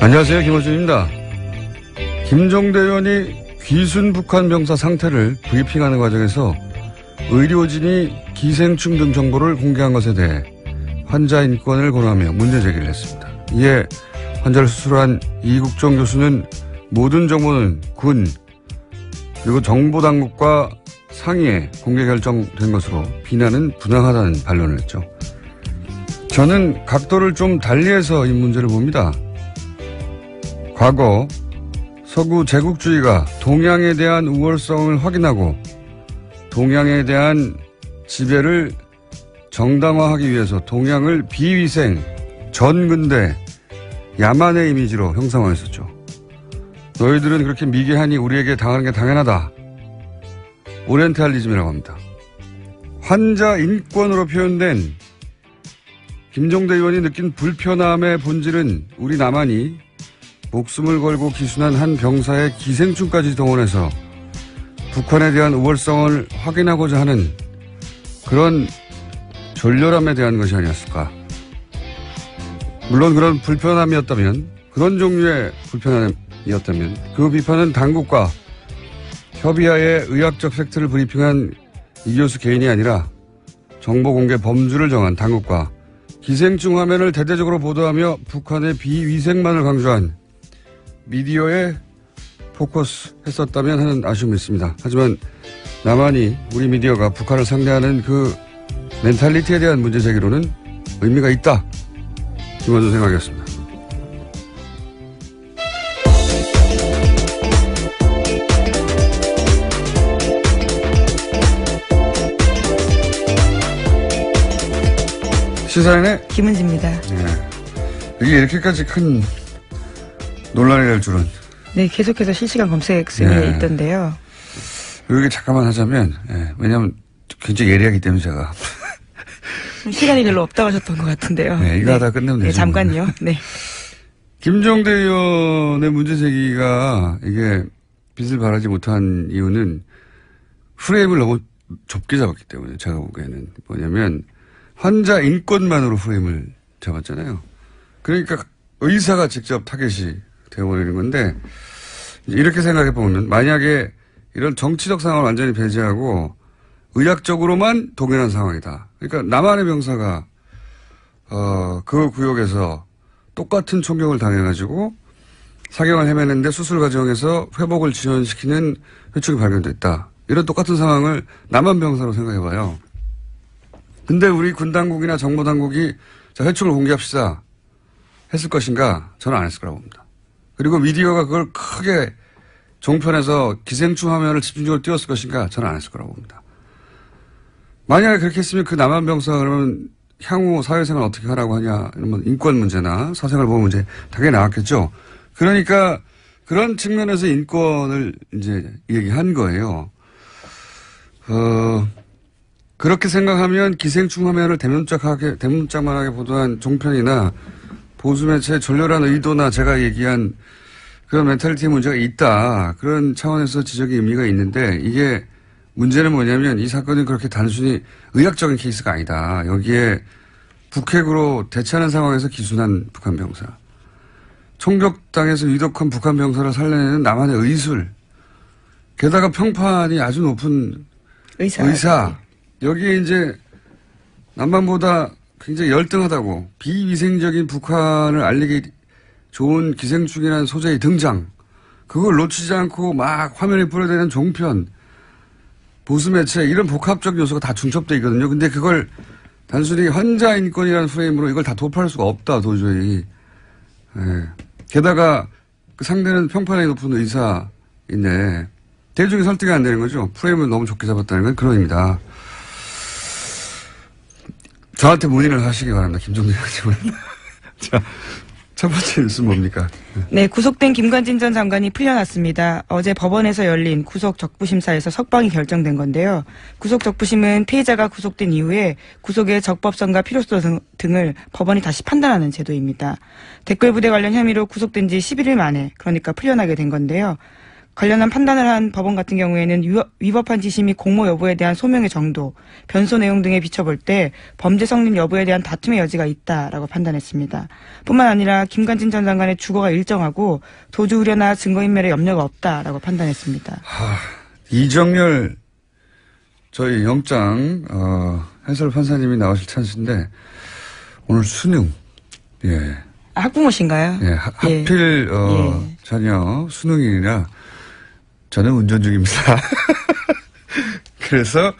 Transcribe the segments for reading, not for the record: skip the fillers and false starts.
안녕하세요. 김호준입니다. 김종대 의원이 귀순 북한 병사 상태를 브리핑하는 과정에서 의료진이 기생충 등 정보를 공개한 것에 대해 환자 인권을 권하며 문제 제기를 했습니다. 이에 환자를 수술한 이국종 교수는 모든 정보는 군 그리고 정보당국과 상의에 공개 결정된 것으로 비난은 부당하다는 반론을 했죠. 저는 각도를 좀 달리해서 이 문제를 봅니다. 과거 서구 제국주의가 동양에 대한 우월성을 확인하고 동양에 대한 지배를 정당화하기 위해서 동양을 비위생, 전근대, 야만의 이미지로 형상화했었죠. 너희들은 그렇게 미개하니 우리에게 당하는 게 당연하다. 오리엔탈리즘이라고 합니다. 환자 인권으로 표현된 김종대 의원이 느낀 불편함의 본질은 우리 남한이 목숨을 걸고 기순한 한 병사의 기생충까지 동원해서 북한에 대한 우월성을 확인하고자 하는 그런 졸렬함에 대한 것이 아니었을까. 물론 그런 불편함이었다면, 그런 종류의 불편함이었다면 그 비판은 당국과 협의하에 의학적 팩트를 브리핑한 이 교수 개인이 아니라 정보 공개 범주를 정한 당국과 기생충 화면을 대대적으로 보도하며 북한의 비위생만을 강조한 미디어에 포커스 했었다면 하는 아쉬움이 있습니다. 하지만 남한이 우리 미디어가 북한을 상대하는 그 멘탈리티에 대한 문제 제기로는 의미가 있다. 김원준 생각이었습니다. 시사인의 김은지입니다. 네. 이게 이렇게까지 큰 논란이 될 줄은. 네, 계속해서 실시간 검색 순위에 있던데요. 여기 잠깐만 하자면, 왜냐하면 굉장히 예리하기 때문에 제가. 시간이 별로 없다고 하셨던 것 같은데요. 네, 이거 하다 끝내면 되죠. 네, 잠깐요. 네. 김종대 의원의 문제 제기가 이게 빛을 발하지 못한 이유는 프레임을 너무 좁게 잡았기 때문에 제가 보기에는 뭐냐면 환자 인권만으로 프레임을 잡았잖아요. 그러니까 의사가 직접 타겟이 되어버리는 건데 이렇게 생각해 보면 만약에 이런 정치적 상황을 완전히 배제하고 의학적으로만 동일한 상황이다. 그러니까 남한의 병사가 그 구역에서 똑같은 총격을 당해가지고 사경을 헤매는데 수술 과정에서 회복을 지연시키는 회충이 발견됐다. 이런 똑같은 상황을 남한 병사로 생각해봐요. 근데 우리 군 당국이나 정보 당국이 자, 회충을 공개합시다. 했을 것인가? 저는 안 했을 거라고 봅니다. 그리고 미디어가 그걸 크게 종편에서 기생충 화면을 집중적으로 띄웠을 것인가? 저는 안 했을 거라고 봅니다. 만약에 그렇게 했으면 그 남한 병사 그러면 향후 사회생활 어떻게 하라고 하냐, 이런 인권 문제나 사생활 보호 문제 당연히 나왔겠죠. 그러니까 그런 측면에서 인권을 이제 얘기한 거예요. 그렇게 생각하면 기생충 화면을 대문짝만하게 보도한 종편이나 보수매체의 졸렬한 의도나 제가 얘기한 그런 멘탈리티 문제가 있다. 그런 차원에서 지적의 의미가 있는데 이게 문제는 뭐냐면 이 사건은 그렇게 단순히 의학적인 케이스가 아니다. 여기에 북핵으로 대치하는 상황에서 기순한 북한 병사. 총격당해서 위독한 북한 병사를 살려내는 남한의 의술. 게다가 평판이 아주 높은 의사. 여기에 이제 남한보다 굉장히 열등하다고 비위생적인 북한을 알리기 좋은 기생충이라는 소재의 등장. 그걸 놓치지 않고 막 화면에 뿌려대는 종편. 보수매체 이런 복합적 요소가 다 중첩되어 있거든요. 근데 그걸 단순히 환자 인권이라는 프레임으로 이걸 다 도파할 수가 없다 도저히. 게다가 그 상대는 평판이 높은 의사인데 대중이 설득이 안 되는 거죠. 프레임을 너무 좁게 잡았다는 건 그런 의미다. 저한테 문의를 하시기 바랍니다. 김종대 의원님. 자, 첫 번째 뉴스는 뭡니까? 네, 구속된 김관진 전 장관이 풀려났습니다. 어제 법원에서 열린 구속 적부심사에서 석방이 결정된 건데요. 구속 적부심은 피해자가 구속된 이후에 구속의 적법성과 필요성 등을 법원이 다시 판단하는 제도입니다. 댓글 부대 관련 혐의로 구속된 지 11일 만에 그러니까 풀려나게 된 건데요. 관련한 판단을 한 법원 같은 경우에는 위법한 지시 및 공모 여부에 대한 소명의 정도, 변소 내용 등에 비춰볼 때 범죄 성립 여부에 대한 다툼의 여지가 있다라고 판단했습니다. 뿐만 아니라 김관진 전 장관의 주거가 일정하고 도주 우려나 증거인멸의 염려가 없다라고 판단했습니다. 이정열 저희 영장 해설 판사님이 나오실 찬스인데 오늘 수능 예. 학부모신가요? 예, 하필 자녀 수능이라 저는 운전 중입니다. 그래서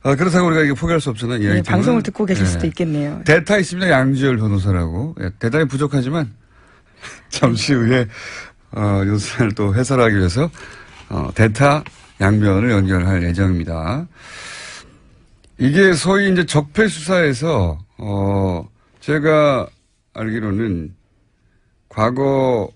그렇다고 우리가 이게 포기할 수 없잖아요. 네, 방송을 듣고 계실 수도 있겠네요. 대타 있습니다. 양지열 변호사라고. 예, 대단히 부족하지만 잠시 후에 요소를 또 해설하기 위해서 대타 양변을 연결할 예정입니다. 이게 소위 이제 적폐 수사에서 제가 알기로는 과거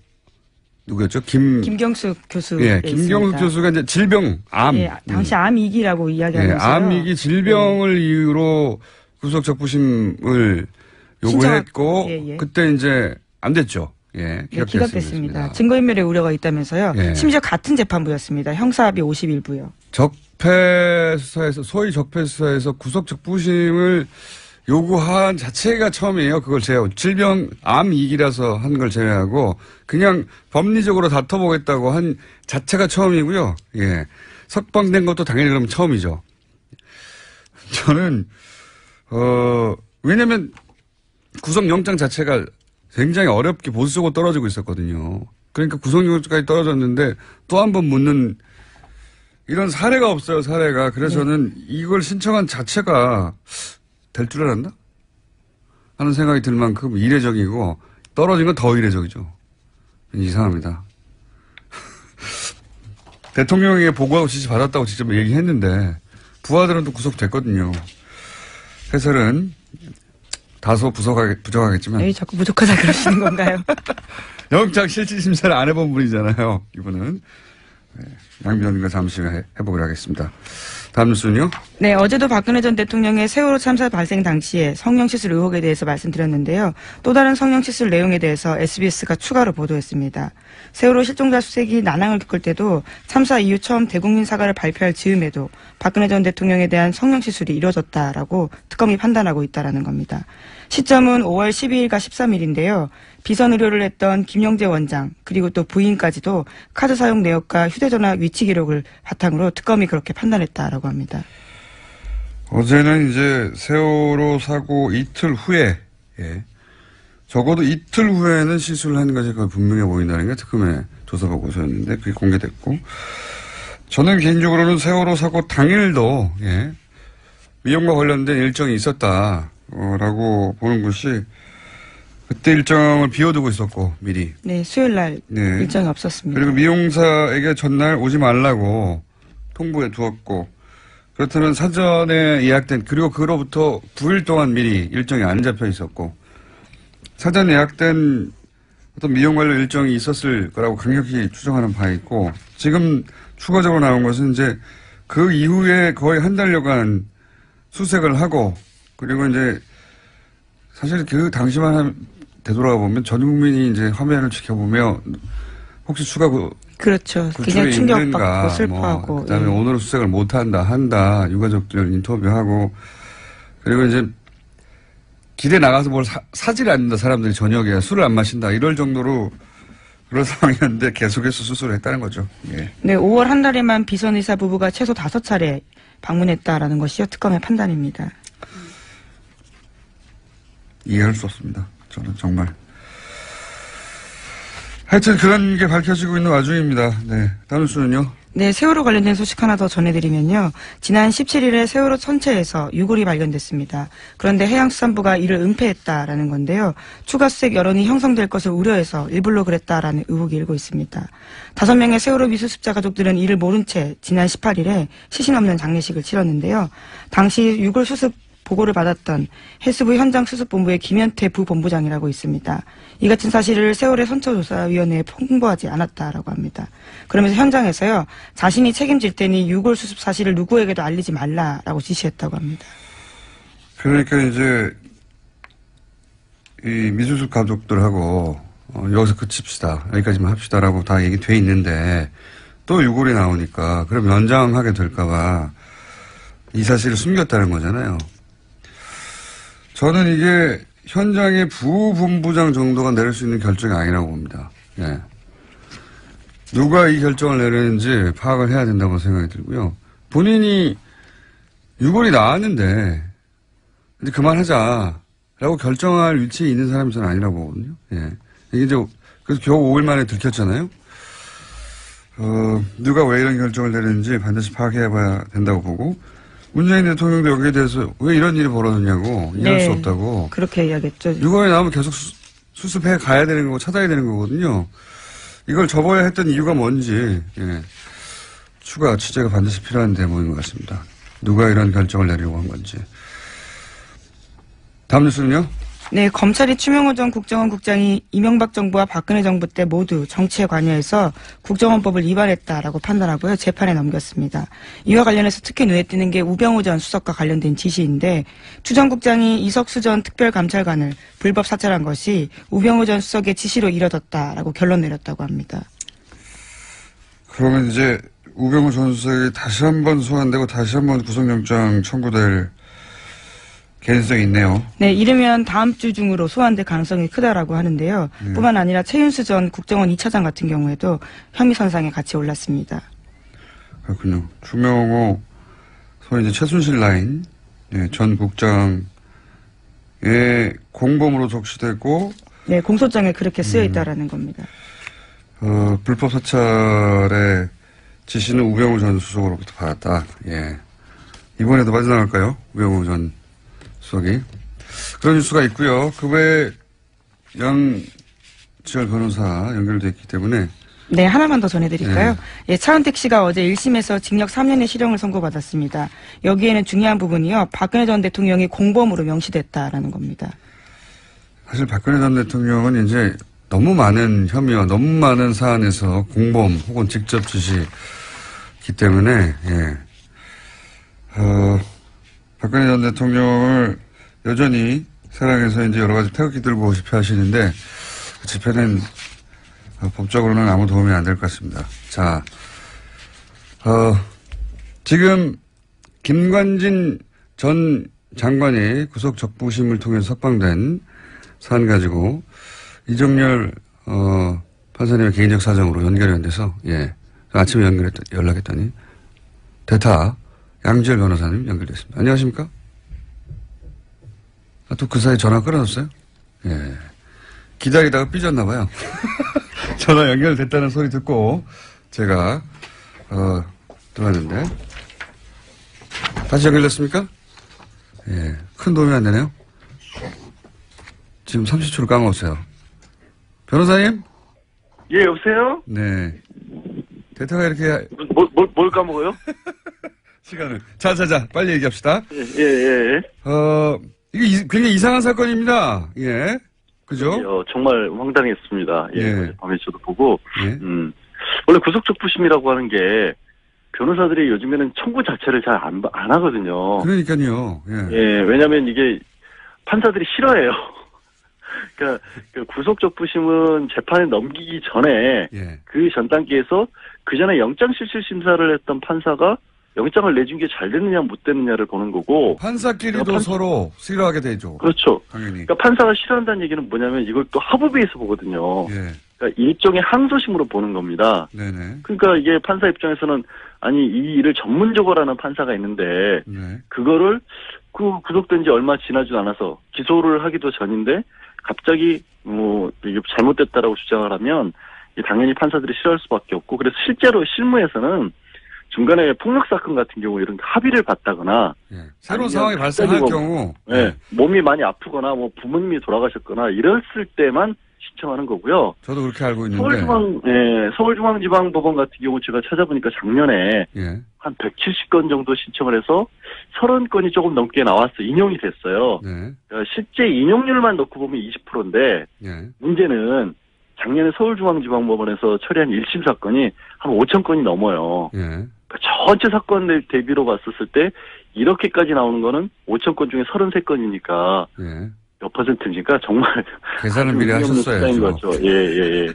누구였죠? 김경숙 교수. 예, 김경숙 교수가 이제 질병, 암. 예, 당시 암위기라고 이야기하면서. 예, 암위기 질병을 이유로 구속 적부심을 요구했고, 그때 이제 안 됐죠. 예, 기각됐습니다. 증거인멸의 우려가 있다면서요. 예. 심지어 같은 재판부였습니다. 형사합의 51부요. 적폐 수사에서, 소위 적폐 수사에서 구속 적부심을 요구한 자체가 처음이에요. 그걸 제외하고. 질병, 암위기라서 한 걸 제외하고, 그냥 법리적으로 다퉈보겠다고 한 자체가 처음이고요. 예. 석방된 것도 당연히 그럼 처음이죠. 저는, 왜냐면 구속영장 자체가 굉장히 어렵게 보수적으로 떨어지고 있었거든요. 그러니까 구속영장까지 떨어졌는데 또 한 번 묻는 이런 사례가 없어요, 사례가. 그래서 저는 이걸 신청한 자체가 될 줄 알았나? 하는 생각이 들 만큼 이례적이고 떨어진 건 더 이례적이죠. 이상합니다. 대통령에게 보고하고 지시 받았다고 직접 얘기했는데 부하들은 또 구속됐거든요. 해설은 다소 부족하겠지만. 왜 자꾸 부족하다 그러시는 건가요? 영장 실질심사를 안 해본 분이잖아요. 이분은. 네, 양변과 잠시 후에 해보기로 하겠습니다. 다음 뉴스는요? 네, 어제도 박근혜 전 대통령의 세월호 참사 발생 당시에 성형시술 의혹에 대해서 말씀드렸는데요. 또 다른 성형시술 내용에 대해서 SBS가 추가로 보도했습니다. 세월호 실종자 수색이 난항을 겪을 때도 참사 이후 처음 대국민 사과를 발표할 즈음에도 박근혜 전 대통령에 대한 성형시술이 이뤄졌다라고 특검이 판단하고 있다라는 겁니다. 시점은 5월 12일과 13일인데요. 비선 의료를 했던 김영재 원장 그리고 또 부인까지도 카드 사용 내역과 휴대전화 위치 기록을 바탕으로 특검이 그렇게 판단했다라고 합니다. 어제는 이제 세월호 사고 이틀 후에 적어도 이틀 후에는 시술을 하는 것이 거의 분명해 보인다는 게 특검의 조사 보고서였는데 그게 공개됐고 저는 개인적으로는 세월호 사고 당일도 미용과 관련된 일정이 있었다라고 보는 것이 그때 일정을 비워두고 있었고 미리. 네, 수요일 날 일정이 없었습니다. 그리고 미용사에게 전날 오지 말라고 통보해 두었고 그렇다면 사전에 예약된 그리고 그로부터 9일 동안 미리 일정이 안 잡혀 있었고 사전 예약된 어떤 미용 관련 일정이 있었을 거라고 강력히 추정하는 바가 있고 지금 추가적으로 나온 것은 이제 그 이후에 거의 한 달여간 수색을 하고 그리고 이제 사실 그 당시만 되돌아가 보면 전 국민이 이제 화면을 지켜보며 혹시 추가 그렇죠. 굉장히 충격받고 슬퍼하고. 그다음에 오늘은 수색을 한다. 유가족들 인터뷰하고 그리고 이제 길에 나가서 뭘 사질 않는다. 사람들이 저녁에 술을 안 마신다. 이럴 정도로 그런 상황이었는데 계속해서 수술을 했다는 거죠. 예. 네, 5월 한 달에만 비선의사 부부가 최소 5차례 방문했다라는 것이요. 특검의 판단입니다. 이해할 수 없습니다. 저는 정말. 하여튼 그런 게 밝혀지고 있는 와중입니다. 네. 다음 뉴스는요? 네, 세월호 관련된 소식 하나 더 전해드리면요. 지난 17일에 세월호 선체에서 유골이 발견됐습니다. 그런데 해양수산부가 이를 은폐했다라는 건데요. 추가 수색 여론이 형성될 것을 우려해서 일부러 그랬다라는 의혹이 일고 있습니다. 5명의 세월호 미수습자 가족들은 이를 모른 채 지난 18일에 시신 없는 장례식을 치렀는데요. 당시 유골 수습 보고를 받았던 해수부 현장수습본부의 김현태 부본부장이라고 있습니다. 이 같은 사실을 세월의 선처조사위원회에 홍보하지 않았다라고 합니다. 그러면서 현장에서요. 자신이 책임질 테니 유골 수습 사실을 누구에게도 알리지 말라라고 지시했다고 합니다. 그러니까 이제 이 미수습 가족들하고 여기서 그칩시다. 여기까지만 합시다라고 다 얘기 돼 있는데 또 유골이 나오니까 그럼 연장하게 될까봐 이 사실을 숨겼다는 거잖아요. 저는 이게 현장의 부본부장 정도가 내릴 수 있는 결정이 아니라고 봅니다. 예. 누가 이 결정을 내리는지 파악을 해야 된다고 생각이 들고요. 본인이 유골이 나왔는데 이제 그만하자라고 결정할 위치에 있는 사람이 저는 아니라고 보거든요. 예. 이게 이제 그래서 겨우 5일 만에 들켰잖아요. 누가 왜 이런 결정을 내리는지 반드시 파악해야 봐야 된다고 보고 문재인 대통령도 여기에 대해서 왜 이런 일이 벌어졌냐고 이해할 수 없다고. 그렇게 이야기했죠. 유골이 나오면 계속 수습해 가야 되는 거고 찾아야 되는 거거든요. 이걸 접어야 했던 이유가 뭔지 추가 취재가 반드시 필요한 대목인 것 같습니다. 누가 이런 결정을 내리려고 한 건지. 다음 뉴스는요? 네, 검찰이 추명호 전 국정원 국장이 이명박 정부와 박근혜 정부 때 모두 정치에 관여해서 국정원법을 위반했다라고 판단하고요. 재판에 넘겼습니다. 이와 관련해서 특히 눈에 띄는 게 우병우 전 수석과 관련된 지시인데 추 전 국장이 이석수 전 특별감찰관을 불법 사찰한 것이 우병우 전 수석의 지시로 이뤄졌다라고 결론 내렸다고 합니다. 그러면 이제 우병우 전 수석이 다시 한번 소환되고 다시 한번 구속영장 청구될 개연성이 있네요. 네, 이르면 다음 주 중으로 소환될 가능성이 크다라고 하는데요. 뿐만 아니라 최윤수 전 국정원 2차장 같은 경우에도 혐의 선상에 같이 올랐습니다. 그렇군요. 추명호 소위 이제 최순실 라인 전 국장의 공범으로 적시되고 네, 공소장에 그렇게 쓰여 있다라는 겁니다. 불법 사찰의 지시는 우병우 전 수석으로부터 받았다. 예. 이번에도 빠져나갈까요? 우병우 전 수석이. 그런 뉴스가 있고요. 그 외에 양지열 변호사 연결되어 있기 때문에. 네, 하나만 더 전해드릴까요? 예, 차은택 씨가 어제 1심에서 징역 3년의 실형을 선고받았습니다. 여기에는 중요한 부분이요. 박근혜 전 대통령이 공범으로 명시됐다라는 겁니다. 사실 박근혜 전 대통령은 이제 너무 많은 혐의와 너무 많은 사안에서 공범 혹은 직접 지시기 때문에, 박근혜 전 대통령을 여전히 사랑해서 이제 여러 가지 태극기 들고 집회하시는데 그 집회는 법적으로는 아무 도움이 안 될 것 같습니다. 자, 지금 김관진 전 장관이 구속 적부심을 통해서 석방된 사안 가지고 이정열 판사님의 개인적 사정으로 연결이 안 돼서 아침에 연락했더니 대타 양지열 변호사님 연결됐습니다. 안녕하십니까? 또 그 사이 전화 끊어졌어요? 예. 기다리다가 삐졌나 봐요. 전화 연결됐다는 소리 듣고 제가 들어왔는데 다시 연결됐습니까? 예. 큰 도움이 안 되네요. 지금 30초를 까먹었어요. 변호사님? 예, 여보세요? 네. 대타가 이렇게 뭘 까먹어요? 시간을. 자, 빨리 얘기합시다. 예. 이게 굉장히 이상한 사건입니다. 예. 그죠? 정말 황당했습니다. 예. 밤에 저도 보고. 예. 원래 구속적부심이라고 하는 게 변호사들이 요즘에는 청구 자체를 잘 안 하거든요. 그러니까요. 예. 예, 왜냐면 이게 판사들이 싫어해요. 그러니까 그 구속적부심은 재판에 넘기기 전에 그 전 단계에서 그 전에 영장실질심사를 했던 판사가 영장을 내준 게 잘 됐느냐 못 됐느냐를 보는 거고 판사끼리도 서로 싫어하게 되죠. 그렇죠. 당연히. 그러니까 판사가 싫어한다는 얘기는 뭐냐면 이걸 또 합의에서 보거든요. 예. 그러니까 일종의 항소심으로 보는 겁니다. 네네. 그러니까 이게 판사 입장에서는 아니 이 일을 전문적으로 하는 판사가 있는데 그거를 구속된 지 얼마 지나지도 않아서 기소를 하기도 전인데 갑자기 이게 잘못됐다라고 주장을 하면 당연히 판사들이 싫어할 수밖에 없고 그래서 실제로 실무에서는 중간에 폭력 사건 같은 경우 이런 합의를 받다거나 새로운 상황이 발생할 경우 몸이 많이 아프거나 부모님이 돌아가셨거나 이랬을 때만 신청하는 거고요. 저도 그렇게 알고 있는데 서울중앙지방법원 같은 경우 제가 찾아보니까 작년에 한 170건 정도 신청을 해서 30건이 조금 넘게 나왔어 인용이 됐어요. 그러니까 실제 인용률만 놓고 보면 20%인데 문제는 작년에 서울중앙지방법원에서 처리한 1심 사건이 한 5,000건이 넘어요. 그러니까 전체 사건 대비로 봤었을 때 이렇게까지 나오는 거는 5,000건 중에 33건이니까 몇 퍼센트니까 정말 계산을 미리 하셨어야죠. 거죠. 예.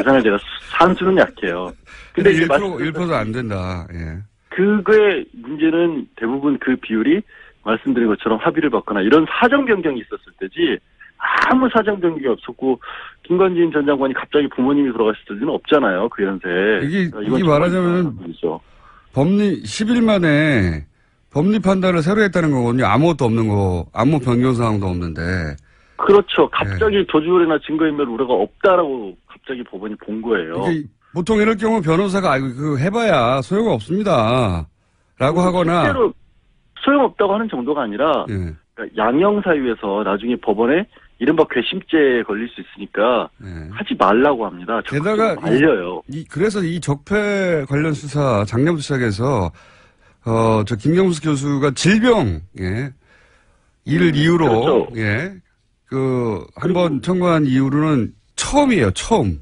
사실 제가 산수는 약해요. 근데 1%도 안 된다. 예. 그거의 문제는 대부분 그 비율이 말씀드린 것처럼 합의를 받거나 이런 사정 변경이 있었을 때지 아무 사정 변경이 없었고 김관진 전 장관이 갑자기 부모님이 돌아가셨을 리는 없잖아요. 그 연세. 이게 말하자면 법리 10일 만에 법리 판단을 새로 했다는 거거든요. 아무것도 없는 거, 아무 변경 사항도 없는데. 그렇죠. 갑자기 네. 도주율이나 증거인멸 우려가 없다라고 갑자기 법원이 본 거예요. 보통 이럴 경우 변호사가 해봐야 소용 없습니다. 라고 하거나. 실제로 소용없다고 하는 정도가 아니라 예. 그러니까 양형사유에서 나중에 법원에 이른바 괘씸죄에 걸릴 수 있으니까 예. 하지 말라고 합니다. 게다가 말려요. 그래서 이 적폐 관련 수사 작년부터 시작해서 저 김경수 교수가 질병 이를 이유로 그렇죠. 한번 청구한 이후로는 처음이에요. 처음.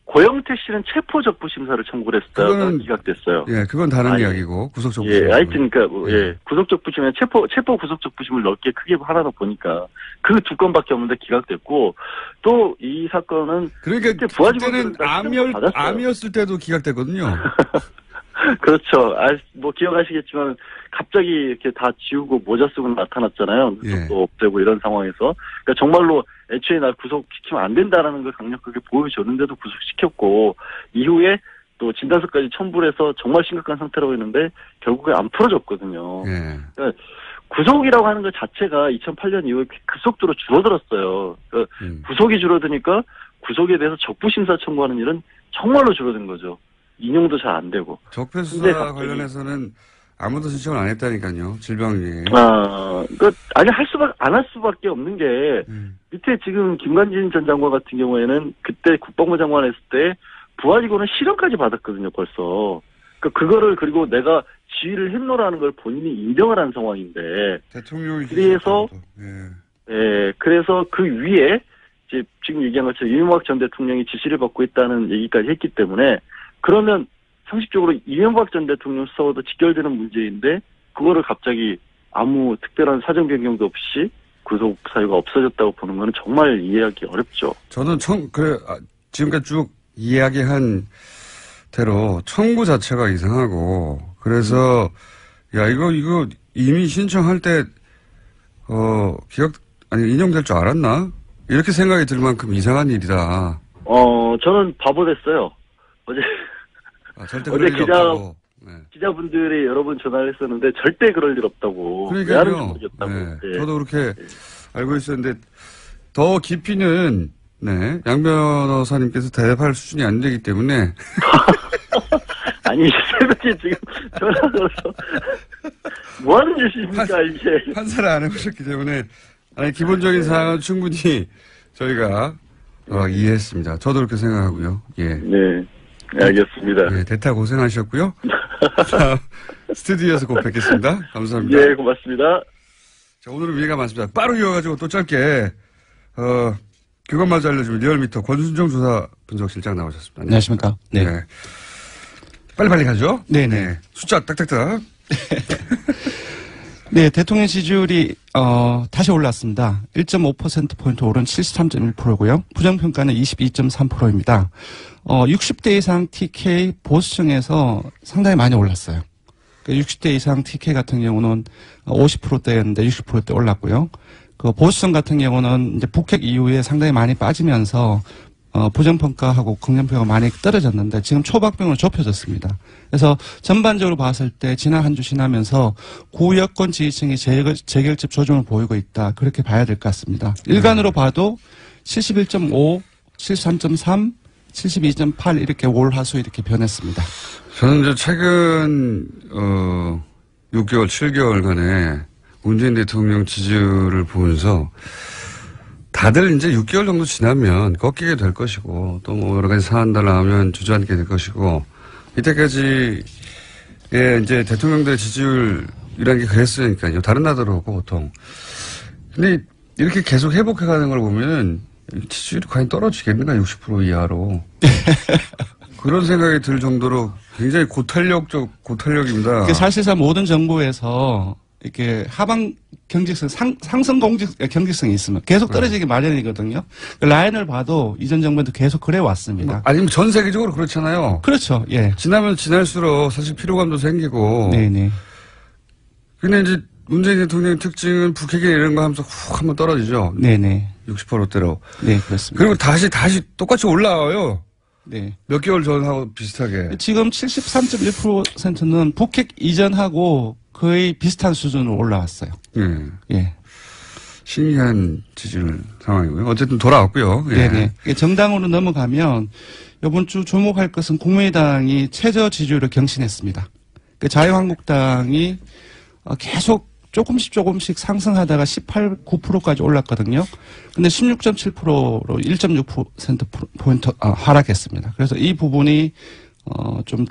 고영태 씨는 체포적부심사를 청구를 했다가 기각됐어요. 예, 그건 다른 이야기고 구속적부심. 예, 하여튼 그러니까 구속적부심에 체포 구속적부심을 넓게 크게 하나 더 보니까 그 두 건밖에 없는데 기각됐고 또 이 사건은 그러니까 그때는 암이었을 때도 기각됐거든요. 그렇죠. 뭐 기억하시겠지만 갑자기 이렇게 다 지우고 모자 쓰고 나타났잖아요. 눈썹도 없애고 이런 상황에서. 그러니까 정말로 애초에 날 구속시키면 안 된다라는 걸 강력하게 보여줬는데도 구속시켰고 이후에 또 진단서까지 첨부를 해서 정말 심각한 상태라고 했는데 결국에 안 풀어졌거든요. 그러니까 구속이라고 하는 것 자체가 2008년 이후에 급속도로 줄어들었어요. 그러니까 구속이 줄어드니까 구속에 대해서 적부심사 청구하는 일은 정말로 줄어든 거죠. 인용도 잘 안 되고. 적폐 수사 관련해서는 아무도 신청을 안 했다니까요. 질병위. 아니 안 할 수밖에 없는 게 밑에 지금 김관진 전 장관 같은 경우에는 그때 국방부 장관 했을 때 부하직원은 실형까지 받았거든요. 벌써. 그거를 그리고 내가 지휘를 했노라는 걸 본인이 인정을 한 상황인데. 대통령이 그래서 그래서 그 위에 이제 지금 얘기한 것처럼 이명박 전 대통령이 지시를 받고 있다는 얘기까지 했기 때문에. 그러면 상식적으로 이명박 전 대통령 수사와도 직결되는 문제인데 그거를 갑자기 아무 특별한 사정 변경도 없이 구속 사유가 없어졌다고 보는 건 정말 이해하기 어렵죠. 저는 지금까지 쭉 이야기한 대로 청구 자체가 이상하고 그래서 이거 이미 신청할 때 인용될 줄 알았나? 이렇게 생각이 들 만큼 이상한 일이다. 저는 바보 됐어요. 절대 그럴 일 없다고. 기자분들이 여러 번 전화를 했었는데 절대 그럴 일 없다고. 그러니까요. 저도 그렇게 알고 있었는데 더 깊이는 양 변호사님께서 대답할 수준이 안 되기 때문에. 아니 새벽에 지금 전화 걸어서 뭐 하는 짓입니까 이게. 판사를 안 해보셨기 때문에 기본적인 사항은 충분히 저희가 이해했습니다. 저도 그렇게 생각하고요. 예. 네. 알겠습니다. 대타 고생하셨고요. 스튜디오에서 꼭 뵙겠습니다. 감사합니다. 예, 고맙습니다. 자, 오늘은 위가 많습니다. 빠르게 이어가지고 또 짧게, 그것마저 알려주면 리얼미터 권순정 조사분석실장 나오셨습니다. 안녕하십니까. 네. 빨리빨리 가죠? 네네. 숫자 딱딱딱. 네, 대통령 지지율이, 다시 올랐습니다. 1.5%포인트 오른 73.1%고요. 부정평가는 22.3%입니다. 60대 이상 TK 보수층에서 상당히 많이 올랐어요. 60대 이상 TK 같은 경우는 50%대였는데 60%대 올랐고요. 보수층 같은 경우는 이제 북핵 이후에 상당히 많이 빠지면서 부정평가하고 긍정평가가 많이 떨어졌는데 지금 초박빙으로 좁혀졌습니다. 그래서 전반적으로 봤을 때 지난 한 주 지나면서 구여권 지지층이 재결집 조짐을 보이고 있다. 그렇게 봐야 될 것 같습니다. 일간으로 봐도 71.5, 73.3, 72.8 이렇게 올 하수 이렇게 변했습니다. 저는 이제 최근 6개월, 7개월간의 문재인 대통령 지지율을 보면서 다들 이제 6개월 정도 지나면 꺾이게 될 것이고 또 뭐 여러 가지 사안들 나오면 주저앉게 될 것이고 이때까지의 이제 대통령들의 지지율이라는 게 그랬으니까요. 다른 나라도 그렇고 보통. 근데 이렇게 계속 회복해가는 걸 보면은 지지율이 과연 떨어지겠는가 60% 이하로. 그런 생각이 들 정도로 굉장히 고탄력입니다. 사실상 모든 정부에서 이렇게 하방 경직성, 상승 경직성이 있으면 계속 떨어지기 마련이거든요. 그 라인을 봐도 이전 정부도 계속 그래 왔습니다. 아니면 전 세계적으로 그렇잖아요. 그렇죠. 예. 지나면 지날수록 사실 피로감도 생기고. 네네. 근데 이제 문재인 대통령의 특징은 북핵이 이런 거 하면서 훅 한번 떨어지죠. 네네. 60%대로. 네, 그렇습니다. 그리고 다시 똑같이 올라와요. 네. 몇 개월 전하고 비슷하게. 지금 73.1%는 북핵 이전하고 거의 비슷한 수준으로 올라왔어요. 예. 예. 신기한 지지율 상황이고요. 어쨌든 돌아왔고요. 예. 네네. 정당으로 넘어가면 이번 주 주목할 것은 국민의당이 최저 지지율을 경신했습니다. 자유한국당이 계속 조금씩 상승하다가 18, 9%까지 올랐거든요. 근데 16.7%로 1.6%포인트 하락했습니다. 그래서 이 부분이 좀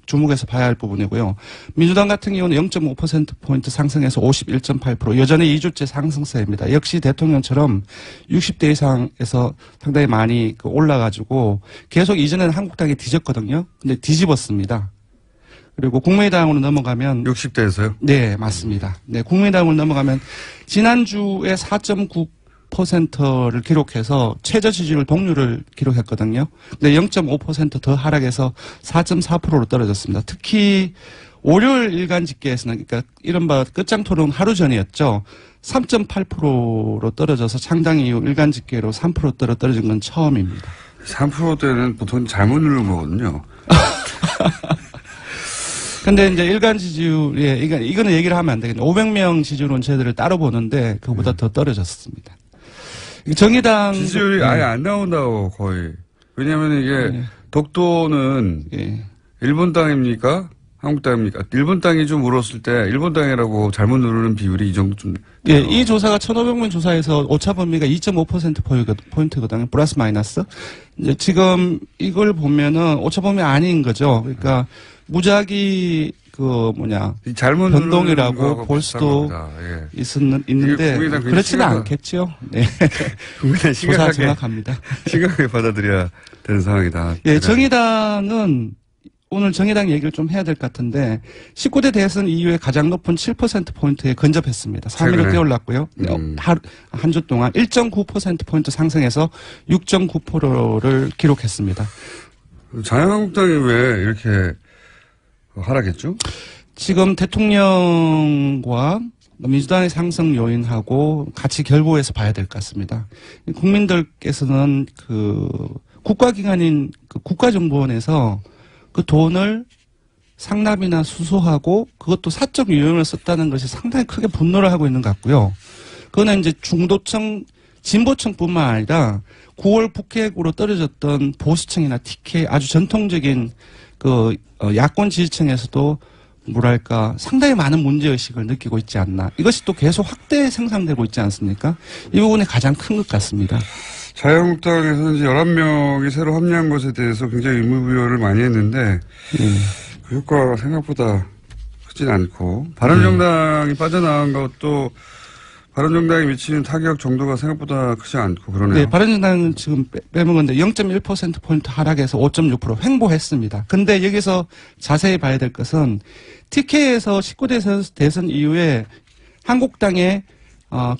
주목해서 봐야 할 부분이고요. 민주당 같은 경우는 0.5%포인트 상승해서 51.8%, 여전히 2주째 상승세입니다. 역시 대통령처럼 60대 이상에서 상당히 많이 올라가지고 계속 이전에는 한국당이 뒤졌거든요. 근데 뒤집었습니다. 그리고 국민의당으로 넘어가면 60대에서요? 네, 맞습니다. 네, 국민의당으로 넘어가면 지난주에 4.9%를 기록해서 최저 지지율 동률을 기록했거든요. 근데 0.5% 더 하락해서 4.4%로 떨어졌습니다. 특히 월요일 일간 집계에서는 그러니까 이른바 끝장 토론 하루 전이었죠. 3.8%로 떨어져서 창당 이후 일간 집계로 3%대로 떨어진 건 처음입니다. 3%대는 보통 잘못 누른 거거든요. 근데 이제 일간 지지율에, 이거는 얘기를 하면 안 되겠네요. 500명 지지율 온체들을 따로 보는데 그보다 더 떨어졌습니다. 정의당. 지지율이 아예 안 나온다고 거의. 왜냐면 이게 독도는 일본 땅입니까? 한국 땅입니까? 일본 땅이 좀 울었을 때 일본 땅이라고 잘못 누르는 비율이 이 정도 좀. 예, 이 조사가 1,500명 조사에서 오차 범위가 2.5%포인트거든요. 플러스 마이너스. 이제 지금 이걸 보면은 오차 범위 아닌 거죠. 그러니까 무작위 잘못 변동이라고 볼 수도 있는데 그렇지는 않겠죠. 네. 국민의당 조사 정확합니다. 심각하게 받아들여야 되는 상황이다. 예, 정의당은 오늘 정의당 얘기를 좀 해야 될 것 같은데 19대 대선 이후에 가장 높은 7%포인트에 근접했습니다. 3위로 뛰어올랐고요. 한 주 동안 1.9%포인트 상승해서 6.9%를 기록했습니다. 자유한국당이 왜 이렇게 하락했죠? 지금 대통령과 민주당의 상승 요인하고 같이 결부해서 봐야 될 것 같습니다. 국민들께서는 국가기관인 국가정보원에서 그 돈을 상납이나 수수하고 그것도 사적 유용을 썼다는 것이 상당히 크게 분노를 하고 있는 것 같고요. 그거는 이제 중도층, 진보층뿐만 아니라 9월 북핵으로 떨어졌던 보수층이나 TK 아주 전통적인 야권 지지층에서도 뭐랄까 상당히 많은 문제의식을 느끼고 있지 않나. 이것이 또 계속 확대 생산되고 있지 않습니까? 이 부분이 가장 큰 것 같습니다. 자유한국당에서는 이제 11명이 새로 합류한 것에 대해서 굉장히 의무부여를 많이 했는데 그 효과가 생각보다 크진 않고 바른정당이 빠져나간 것도 바른정당이 미치는 타격 정도가 생각보다 크지 않고 그러네요. 네, 바른정당은 지금 빼먹었는데 0.1%포인트 하락해서 5.6% 횡보했습니다. 근데 여기서 자세히 봐야 될 것은 TK에서 19대 대선 이후에 한국당에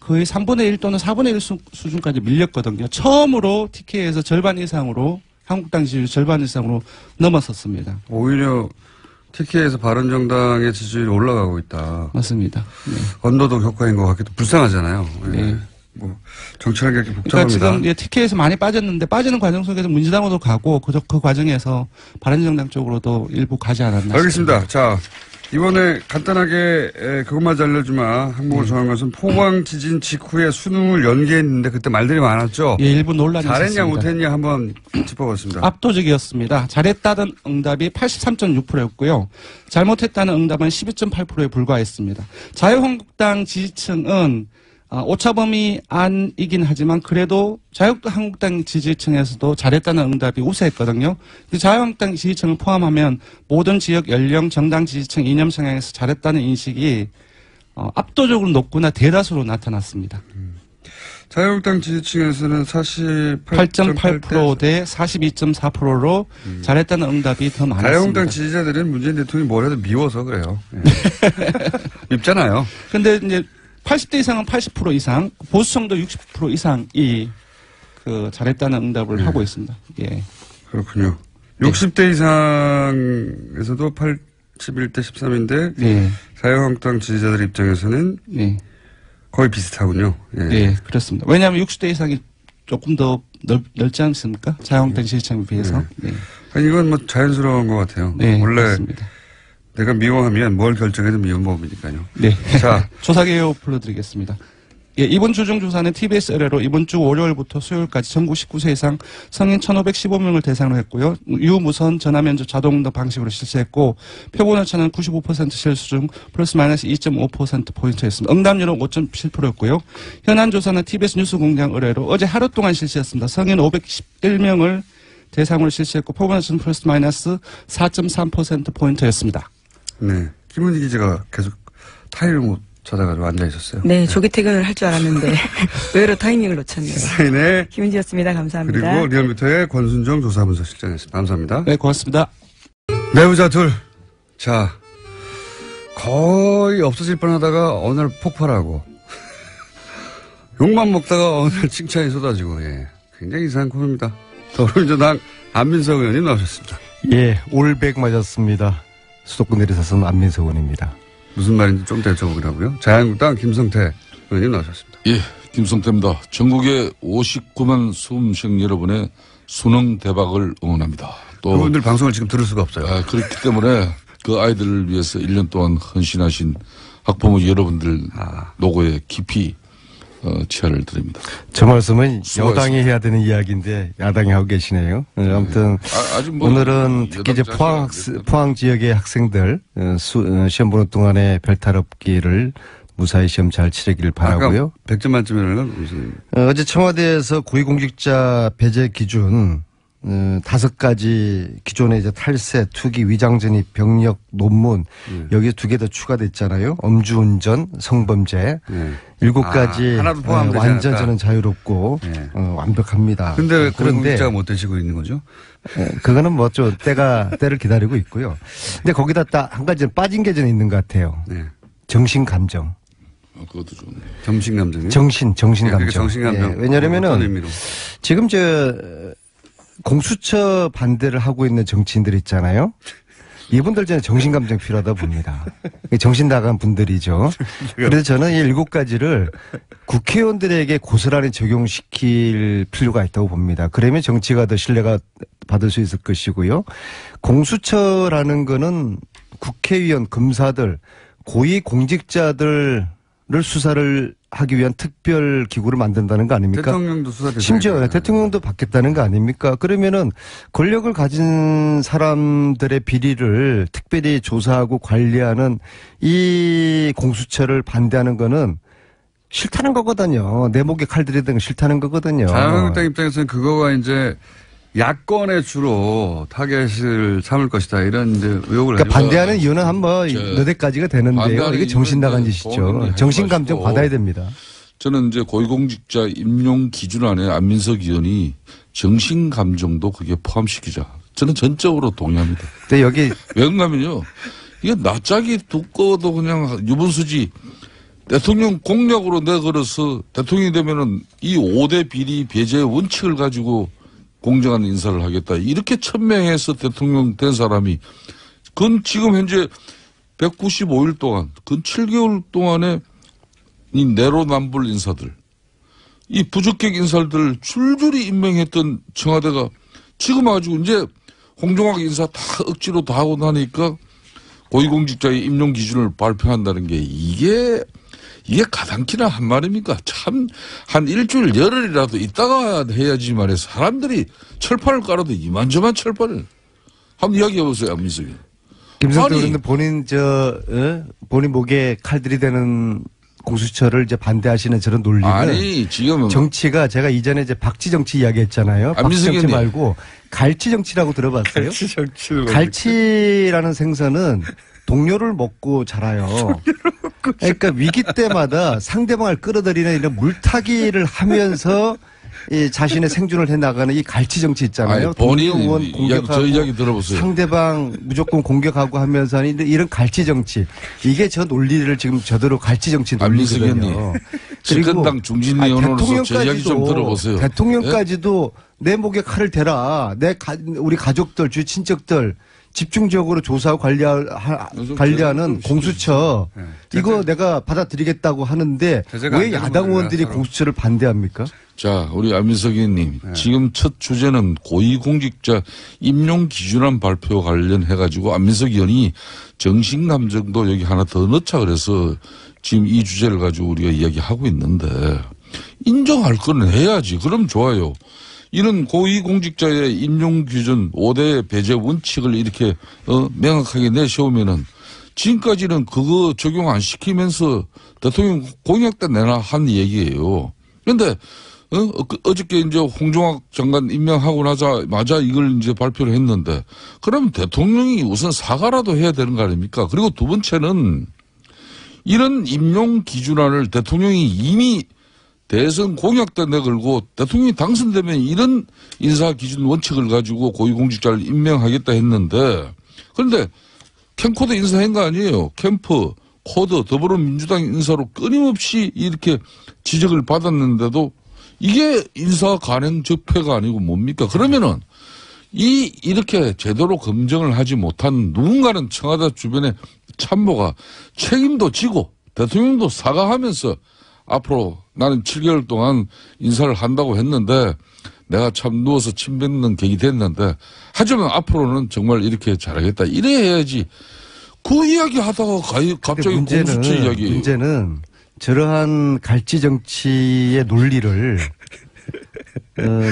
거의 3분의 1 또는 4분의 1 수준까지 밀렸거든요. 처음으로 TK에서 절반 이상으로 한국당 지지율 절반 이상으로 넘어섰습니다. 오히려 TK에서 바른정당의 지지율이 올라가고 있다. 맞습니다. 네. 언더독 효과인 것 같기도 불쌍하잖아요. 네. 정치라는 게 이렇게 복잡합니다. 그러니까 지금 TK에서 많이 빠졌는데 빠지는 과정 속에서 민주당으로 가고 그 과정에서 바른정당 쪽으로도 일부 가지 않았나 알겠습니다. 싶습니다. 자, 이번에 간단하게 그것만 알려주마 항목을 정한 것은 포항 지진 직후에 수능을 연기했는데 그때 말들이 많았죠. 예, 일부 논란이 잘했냐 있었습니다. 못했냐 한번 짚어봤습니다. 압도적이었습니다. 잘했다는 응답이 83.6%였고요. 잘못했다는 응답은 12.8%에 불과했습니다. 자유한국당 지지층은 오차범위 안이긴 하지만 그래도 자유한국당 지지층에서도 잘했다는 응답이 우세했거든요. 자유한국당 지지층을 포함하면 모든 지역 연령 정당 지지층 이념 성향에서 잘했다는 인식이 압도적으로 높거나 대다수로 나타났습니다. 자유한국당 지지층에서는 48.8% 대 42.4%로 잘했다는 응답이 더 많았습니다. 자유한국당 지지자들은 문재인 대통령이 뭘 해도 미워서 그래요. 네. 밉잖아요. 근데 이제 80대 이상은 80% 이상, 보수층도 60% 이상이 잘했다는 응답을 하고 있습니다. 예. 그렇군요. 60대 이상에서도 81대 13인데 네. 자유한국당 지지자들 입장에서는 네. 거의 비슷하군요. 예. 네, 그렇습니다. 왜냐하면 60대 이상이 조금 더 넓지 않습니까? 자유한국당 지지층에 비해서. 네. 아니, 이건 뭐 자연스러운 것 같아요. 네, 원래 그렇습니다. 내가 미워하면 뭘 결정해도 미운 법이니까요. 네. 자, 조사 개요 불러드리겠습니다. 예, 이번 주 중조사는 TBS 의뢰로 이번 주 월요일부터 수요일까지 전국 19세 이상 성인 1,515명을 대상으로 했고요. 유무선 전화면접 자동응답 방식으로 실시했고 표본 오차는 95% 실수 중 플러스 마이너스 2.5%포인트였습니다. 응답률은 5.7%였고요. 현안 조사는 TBS 뉴스공장 의뢰로 어제 하루 동안 실시했습니다. 성인 511명을 대상으로 실시했고 표본 오차는 플러스 마이너스 4.3%포인트였습니다. 네. 김은희 기자가 계속 타이를 못 찾아가지고 앉아 있었어요. 네, 조기 퇴근을 할 줄 알았는데 의외로 타이밍을 놓쳤네요. 사인의 김은지였습니다. 감사합니다. 그리고 리얼미터의 권순정 조사분석실장이었습니다. 감사합니다. 네, 고맙습니다. 내부자 둘. 자, 거의 없어질 뻔하다가 어느 날 폭발하고 욕만 먹다가 어느 날 칭찬이 쏟아지고 예, 굉장히 이상한 코너입니다. 더불어민주당 안민석 의원님 나오셨습니다. 예, 올백 맞았습니다. 수도권 내리사선 안민석 의원입니다. 무슨 말인지 좀 더 여쭤보기라고요. 자유한국당 김성태 의원님 나오셨습니다. 예, 김성태입니다. 전국의 59만 수험생 여러분의 수능 대박을 응원합니다. 또 그분들 방송을 지금 들을 수가 없어요. 그렇기 때문에 그 아이들을 위해서 1년 동안 헌신하신 학부모 여러분들 노고에 깊이 치아를 드립니다. 저 말씀은 수고하셨습니다. 여당이 해야 되는 이야기인데 야당이 하고 계시네요. 아무튼 오늘은 특히 이제 포항 지역의 학생들 시험 보는 동안에 별탈 없기를 무사히 시험 잘 치르기를 바라고요. 100점 만점이라는 무슨? 어제 청와대에서 고위공직자 배제 기준 5가지 기존의 이제 탈세, 투기, 위장전입, 병력, 논문 여기에 2개 더 추가됐잖아요. 엄주운전, 성범죄 7가지 하나도 포함되지 완전 않았다. 저는 자유롭고 완벽합니다. 근데 왜 그런데 고위공직자가 못 되시고 있는 거죠? 그거는 뭐 좀 때를 기다리고 있고요. 근데 거기다 딱 한 가지 빠진 게 좀 있는 것 같아요. 네. 정신 감정. 그것도 좋네. 정신 감정이요? 정신 감정. 정신 감정. 예, 왜냐하면은 지금 공수처 반대를 하고 있는 정치인들 있잖아요. 이분들 저는 정신감정 필요하다 봅니다. 정신 나간 분들이죠. 그래서 저는 이 7가지를 국회의원들에게 고스란히 적용시킬 필요가 있다고 봅니다. 그러면 정치가 더 신뢰가 받을 수 있을 것이고요. 공수처라는 거는 국회의원, 검사들, 고위 공직자들을 수사를 하기 위한 특별 기구를 만든다는 거 아닙니까? 대통령도 수사 대상이잖아요. 심지어 대통령도 받겠다는 거 아닙니까? 그러면은 권력을 가진 사람들의 비리를 특별히 조사하고 관리하는 이 공수처를 반대하는 거는 싫다는 거거든요. 내 목에 칼 들이대는 거 싫다는 거거든요. 자유한국당 입장에서는 그거가 이제 야권에 주로 타겟을 삼을 것이다. 이런 이제 의혹을 그러니까 가지고. 반대하는 이유는 한번 몇 가지가 되는데요. 이게 정신 나간 짓이죠. 정신 감정 받아야 됩니다. 저는 이제 고위공직자 임용 기준 안에 안민석 의원이 정신 감정도 그게 포함시키자. 저는 전적으로 동의합니다. 근데 여기 왜냐면요, 이게 낯짝이 두꺼워도 그냥 유분수지. 대통령 공약으로 내걸어서 대통령이 되면은 이 5대 비리 배제 원칙을 가지고 공정한 인사를 하겠다. 이렇게 천명해서 대통령 된 사람이 그건 지금 현재 195일 동안, 근 7개월 동안에 이 내로남불 인사들, 이 부적격 인사들 줄줄이 임명했던 청와대가 지금 아주 이제 홍종학 인사 다 억지로 다 하고 나니까 고위공직자의 임용 기준을 발표한다는 게 이게 가당키나 한 말입니까? 참, 한 일주일 열흘이라도 있다가 해야지 말해. 사람들이 철판을 깔아도 이만저만 철판을. 한번 이야기해보세요, 안민석이. 김성태 의원은 본인 목에 칼들이 되는 공수처를 이제 반대하시는 저런 논리는. 아니, 지금. 정치가 제가 이전에 이제 박쥐 정치 이야기했잖아요. 박쥐 정치 말고 갈치 정치라고 들어봤어요? 갈치 정치를. 갈치라는 생선은 동료를 먹고 자라요. 그러니까 위기 때마다 상대방을 끌어들이는 이런 물타기를 하면서 이 자신의 생존을 해나가는 이 갈치 정치 있잖아요. 아니, 본인 의원 공격하고 저 이야기 들어보세요. 상대방 무조건 공격하고 하면서 하는 이런 갈치 정치. 이게 저 논리를 지금 저대로 갈치 정치 논리거든요. 집권당 중진 의원으로서 제 이야기 좀 들어보세요. 대통령까지도 내 목에 칼을 대라. 우리 가족들, 주위 친척들 집중적으로 조사하고 관리하는 공수처 이거 내가 받아들이겠다고 하는데 왜 야당 의원들이 공수처를 반대합니까? 자, 우리 안민석 의원님 지금 첫 주제는 고위공직자 임용 기준안 발표 관련해가지고 안민석 의원이 정신감정도 여기 하나 더 넣자 그래서 지금 이 주제를 가지고 우리가 이야기하고 있는데 인정할 거는 해야지. 그럼 좋아요. 이런 고위공직자의 임용 기준 5대 배제 원칙을 이렇게 명확하게 내세우면은 지금까지는 그거 적용 안 시키면서 대통령 공약 때 내나 한 얘기예요. 그런데 어저께 이제 홍종학 장관 임명하고 나자마자 이걸 이제 발표를 했는데 그러면 대통령이 우선 사과라도 해야 되는 거 아닙니까? 그리고 두 번째는 이런 임용 기준안을 대통령이 이미 대선 공약 때 내걸고 대통령이 당선되면 이런 인사 기준 원칙을 가지고 고위공직자를 임명하겠다 했는데 그런데 캠코드 인사한 거 아니에요. 캠프, 코드, 더불어민주당 인사로 끊임없이 이렇게 지적을 받았는데도 이게 인사 간행 적폐가 아니고 뭡니까? 그러면은 이렇게 제대로 검증을 하지 못한 누군가는 청와대 주변의 참모가 책임도 지고 대통령도 사과하면서 앞으로 나는 7개월 동안 인사를 한다고 했는데 내가 참 누워서 침 뱉는 격이 됐는데 하지만 앞으로는 정말 이렇게 잘하겠다. 이래 해야지. 그 이야기 하다가 갑자기 공수처 이야기. 문제는 저러한 갈치 정치의 논리를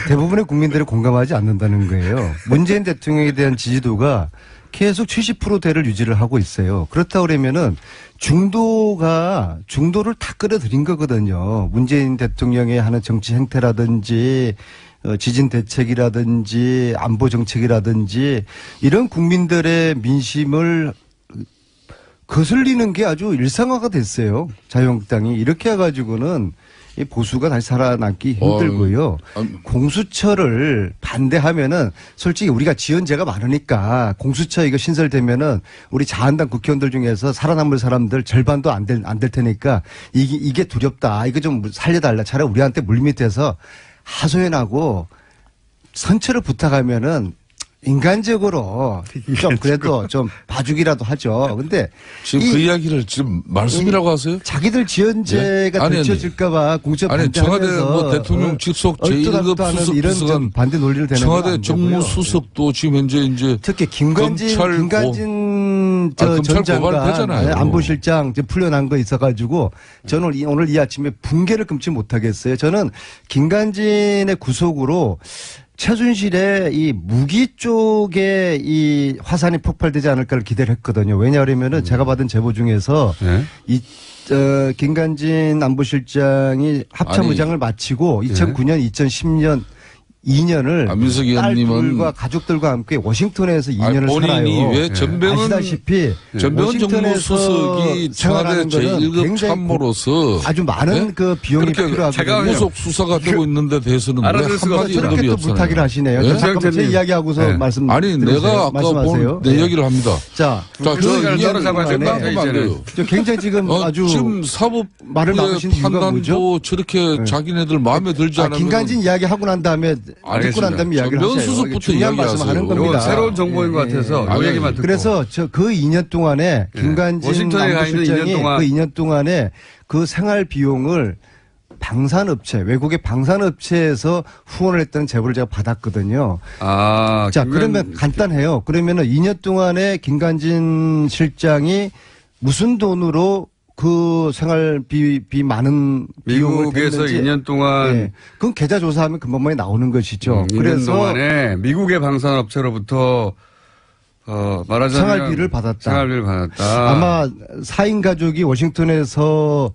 대부분의 국민들이 공감하지 않는다는 거예요. 문재인 대통령에 대한 지지도가 계속 70%대를 유지를 하고 있어요. 그렇다고 그러면은 중도를 다 끌어들인 거거든요. 문재인 대통령의 하는 정치 행태라든지 지진 대책이라든지 안보 정책이라든지 이런 국민들의 민심을 거슬리는 게 아주 일상화가 됐어요. 자유한국당이 이렇게 해가지고는 이 보수가 다시 살아남기 힘들고요. 공수처를 반대하면은 솔직히 우리가 지연제가 많으니까 공수처 이거 신설되면은 우리 자한당 국회의원들 중에서 살아남을 사람들 절반도 안 될 테니까 이게 두렵다. 이거 좀 살려달라. 차라리 우리한테 물밑에서 하소연하고 선처를 부탁하면은 인간적으로 좀 그래도 좀 봐주기라도 하죠. 근데 지금 그 이야기를 지금 말씀이라고 하세요? 자기들 지연제가 들춰질까봐 공수처 반대하면서 청와대 뭐 대통령 직속 제1급 수석 비서관 반대 논리를 대는 청와대 정무수석도 지금 현재 이제 특히 김관진 전 장관 안보실장 풀려난 거 있어가지고 저는 오늘 이 아침에 붕괴를 금치 못하겠어요. 저는 김관진의 구속으로 최순실의 이 무기 쪽에 이 화산이 폭발되지 않을까를 기대를 했거든요. 왜냐하면은 제가 받은 제보 중에서 김관진 안보실장이 합참의장을 마치고 2009년, 2010년 2년을 안민석 의원님은 딸들과 가족들과 함께 워싱턴에서 2년을 본인이 살아요. 왜 전병헌 정무수석이 청와대 제1급 참모로서 아주 많은 그 비용이 필요하거든요. 구속 수사가 되고 있는데 대해서는 왜 한마디 저렇게 또 부탁을 하시네요. 네? 잠깐만 제 이야기하고서 말씀드리세요. 아니 내가 아까 본 내 얘기를 합니다. 자, 저 이야기를 하면 안 돼요. 굉장히 지금 아주 지금 사법 말을 막으신 이유가 뭐죠? 판단도 저렇게 자기네들 마음에 들지 않으면 김관진 이야기하고 난 다음에 듣고 난 다음에 이야기를 하세요. 중요한 말씀하는 겁니다. 새로운 정보인 것 같아서 이 얘기만 듣고. 그래서 그 2년 동안에 김관진 안보실장이 그 2년 동안에 그 생활 비용을 외국의 방산업체에서 후원을 했다는 제보를 제가 받았거든요. 자, 그러면 간단해요. 그러면은 2년 동안에 김관진 실장이 무슨 돈으로 그 생활비 많은 비용을 미국에서 2년 동안 그건 계좌 조사하면 금방만에 나오는 것이죠. 2년 그래서 동안에 미국의 방산업체로부터 말하자면 생활비를 받았다. 아마 4인 가족이 워싱턴에서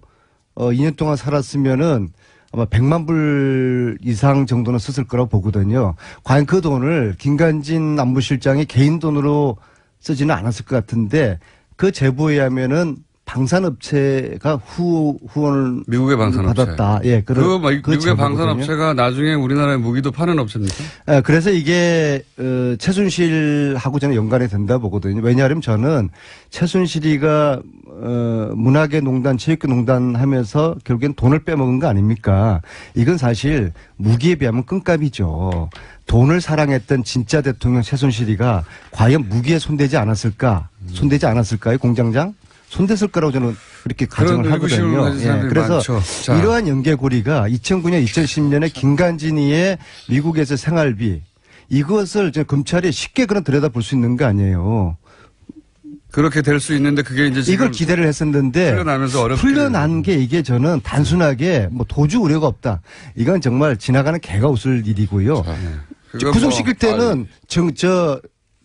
2년 동안 살았으면은 아마 100만 불 이상 정도는 썼을 거라고 보거든요. 과연 그 돈을 김관진 안보실장이 개인 돈으로 쓰지는 않았을 것 같은데 그 제보에 의하면은 방산업체가 후원을 미국의 방산업체 받았다. 예, 미국의 방산업체가 나중에 우리나라에 무기도 파는 업체입니까? 예, 그래서 이게 최순실하고 저는 연관이 된다 보거든요. 왜냐하면 저는 최순실이가 문화계 농단, 체육계 농단 하면서 결국엔 돈을 빼먹은 거 아닙니까? 이건 사실 무기에 비하면 끈값이죠. 돈을 사랑했던 진짜 대통령 최순실이가 과연 무기에 손대지 않았을까? 손대지 않았을까요, 공장장? 손댔을 거라고 저는 그렇게 가정을 하거든요. 예, 그래서 이러한 연계고리가 2009년, 2010년에 김관진이의 미국에서 생활비 이것을 이제 검찰이 쉽게 그런 들여다볼 수 있는 거 아니에요. 그렇게 될 수 있는데 그게 이제 이걸 기대를 했었는데 풀려나면서 어렵게 풀려난 게 이게 저는 단순하게 뭐 도주 우려가 없다. 이건 정말 지나가는 개가 웃을 일이고요. 구속시킬 때는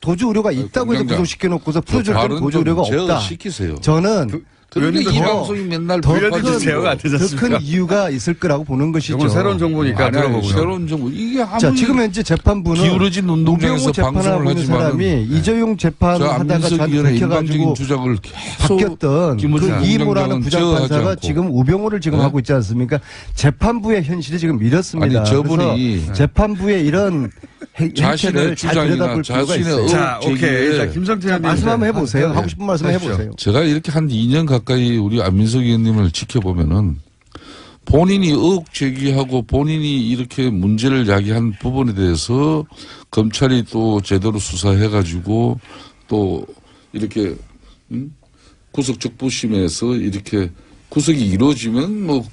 도주 우려가 있다고 해서 구속시켜놓고서 풀어줄 때는 도주 우려가 없다. 시키세요. 저는 그런데 이 방송이 맨날 더 큰 이유가 있을 거라고 보는 것이죠. 이건 새로운 정보니까 들어보고요. 새로운 정보. 이게 아무리 자, 지금 현재 재판부는 기울어진 운동장에서 재판하고 있는 사람이 이재용 재판하다가 저한테 밝혀가지고 주장을 바뀌었던 그 이모라는 부장판사가 지금 우병우를 지금 하고 있지 않습니까? 재판부의 현실이 지금 미렸습니다. 아니, 저분이 재판부의 이런 자신의 주장이나 자신의 자, 오케이. 자, 김성태 의원님 말씀 한번 해보세요. 하고 싶은 말씀 해보세요. 제가 이렇게 한 2년 가까이 우리 안민석 의원님을 지켜보면은 본인이 의혹 제기하고 본인이 이렇게 문제를 야기한 부분에 대해서 검찰이 또 제대로 수사해가지고 또 이렇게 구속적부심에서 이렇게 구속이 이루어지면 뭐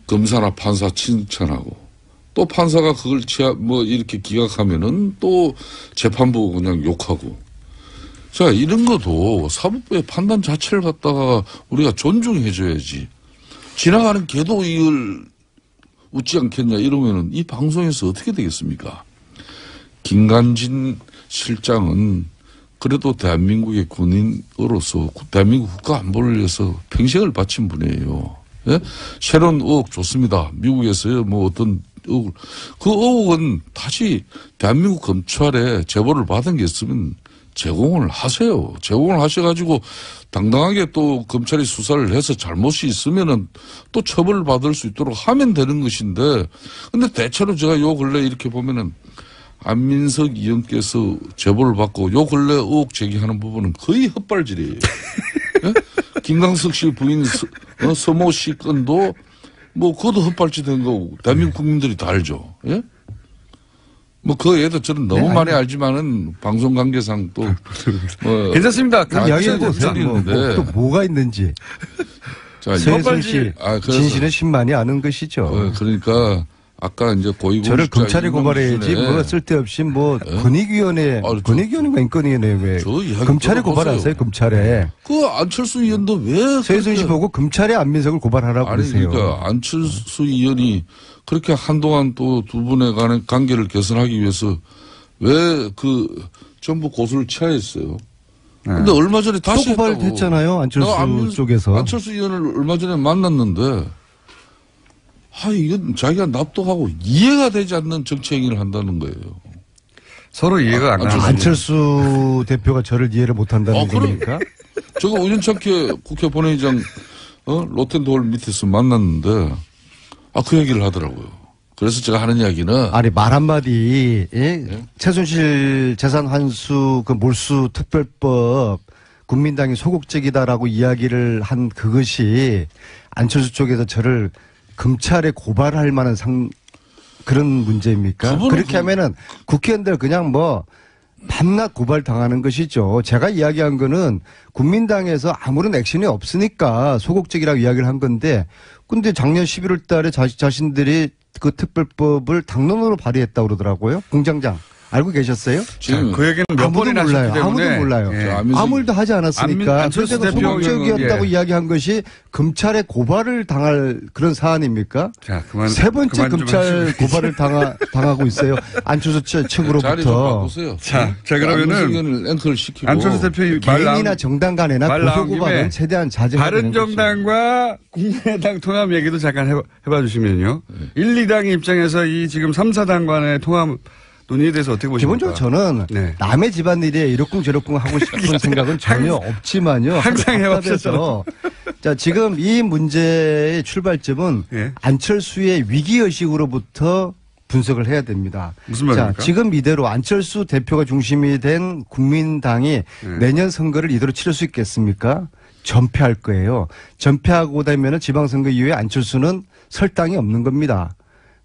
검사나 판사 칭찬하고 또 판사가 그걸 이렇게 기각하면은 또 재판부 그냥 욕하고. 자, 이런 것도 사법부의 판단 자체를 갖다가 우리가 존중해줘야지. 지나가는 개도 이걸 웃지 않겠냐 이러면은 이 방송에서 어떻게 되겠습니까? 김관진 실장은 그래도 대한민국의 군인으로서 대한민국 국가 안보를 위해서 평생을 바친 분이에요. 예? 새로운 의혹 좋습니다. 미국에서요, 뭐 어떤 의혹을. 그 의혹은 다시 대한민국 검찰에 제보를 받은 게 있으면 제공을 하세요. 제공을 하셔가지고 당당하게 또 검찰이 수사를 해서 잘못이 있으면은 또 처벌을 받을 수 있도록 하면 되는 것인데, 근데 대체로 제가 요 근래 이렇게 보면은 안민석 의원께서 제보를 받고 요 근래 의혹 제기하는 부분은 거의 헛발질이에요. 예? 김광석 씨 부인 서모 씨 건도 뭐 그것도 헛발질 된 거고 대한민국 국민들이 다 알죠. 예? 뭐 그 애도 저는 너무 많이 알지만은 방송 관계상 또 뭐 괜찮습니다. 이야기해보세요. 또 뭐가 있는지. 자, 최순실 진실은 신만이 아는 것이죠. 그러니까 아까 이제 고위공직자 저를 검찰에 고발해야지 뭐 쓸데없이 뭐 권익위원회 권익위원회가 인권위원회 왜 검찰에 고발하세요. 검찰에. 그 안철수 의원도 왜 최순실 보고 검찰에 안민석을 고발하라고 그러세요. 그러니까 안철수 의원이 그렇게 한동안 또 두 분의 간의 관계를 개선하기 위해서 왜 그 전부 고소를 취하했어요. 근데 얼마 전에 다시 또 고발됐잖아요. 안철수 쪽에서. 안철수 의원을 얼마 전에 만났는데 이건 자기가 납득하고 이해가 되지 않는 정치 행위를 한다는 거예요. 서로 이해가 안 가는 안철수 대표가 저를 이해를 못 한다는 겁니까? 저거 우연찮게 국회 본회의장 로텐도홀 밑에서 만났는데 그 얘기를 하더라고요. 그래서 제가 하는 이야기는 아니 말 한마디 최순실 재산 환수 그 몰수 특별법 국민당이 소극적이다라고 이야기를 한 그것이 안철수 쪽에서 저를 검찰에 고발할 만한 그런 문제입니까? 그렇게 하면은 국회의원들 그냥 뭐 밤낮 고발 당하는 것이죠. 제가 이야기한 거는 국민당에서 아무런 액션이 없으니까 소극적이라고 이야기를 한 건데, 근데 작년 11월 달에 자신들이 그 특별법을 당론으로 발의했다고 그러더라고요. 공장장. 알고 계셨어요? 지금 그 얘기는 몇 번이나 몰라요. 아무도 몰라요. 예. 아무 일도 하지 않았으니까. 안철수 대표 소극적이었다고 이야기한 것이 검찰에 고발을 당할 그런 사안입니까? 자, 세 번째 검찰 고발을 당하고 있어요. 안철수 측으로부터. 자리 좀 바꾸세요. 자, 그러면은 앵커를 시키고. 안철수 대표 개인이나 정당 간에나 고소 고발은 최대한 자제해야 되는 거죠. 바른정당과 국민의당 통합 얘기도 잠깐 해봐 주시면요. 1, 2당의 입장에서 이 지금 3, 4당 간의 통합 논의에 대해서 어떻게 보십니까? 기본적으로 저는 남의 집안일에 이러쿵저러쿵 하고 싶은 생각은 전혀 없지만요. 항상 해왔어서 자, 지금 이 문제의 출발점은 예. 안철수의 위기의식으로부터 분석을 해야 됩니다. 무슨 말입니까? 자, 지금 이대로 안철수 대표가 중심이 된 국민당이 내년 선거를 이대로 치를 수 있겠습니까? 전패할 거예요. 전패하고 나면은 지방선거 이후에 안철수는 설 땅이 없는 겁니다.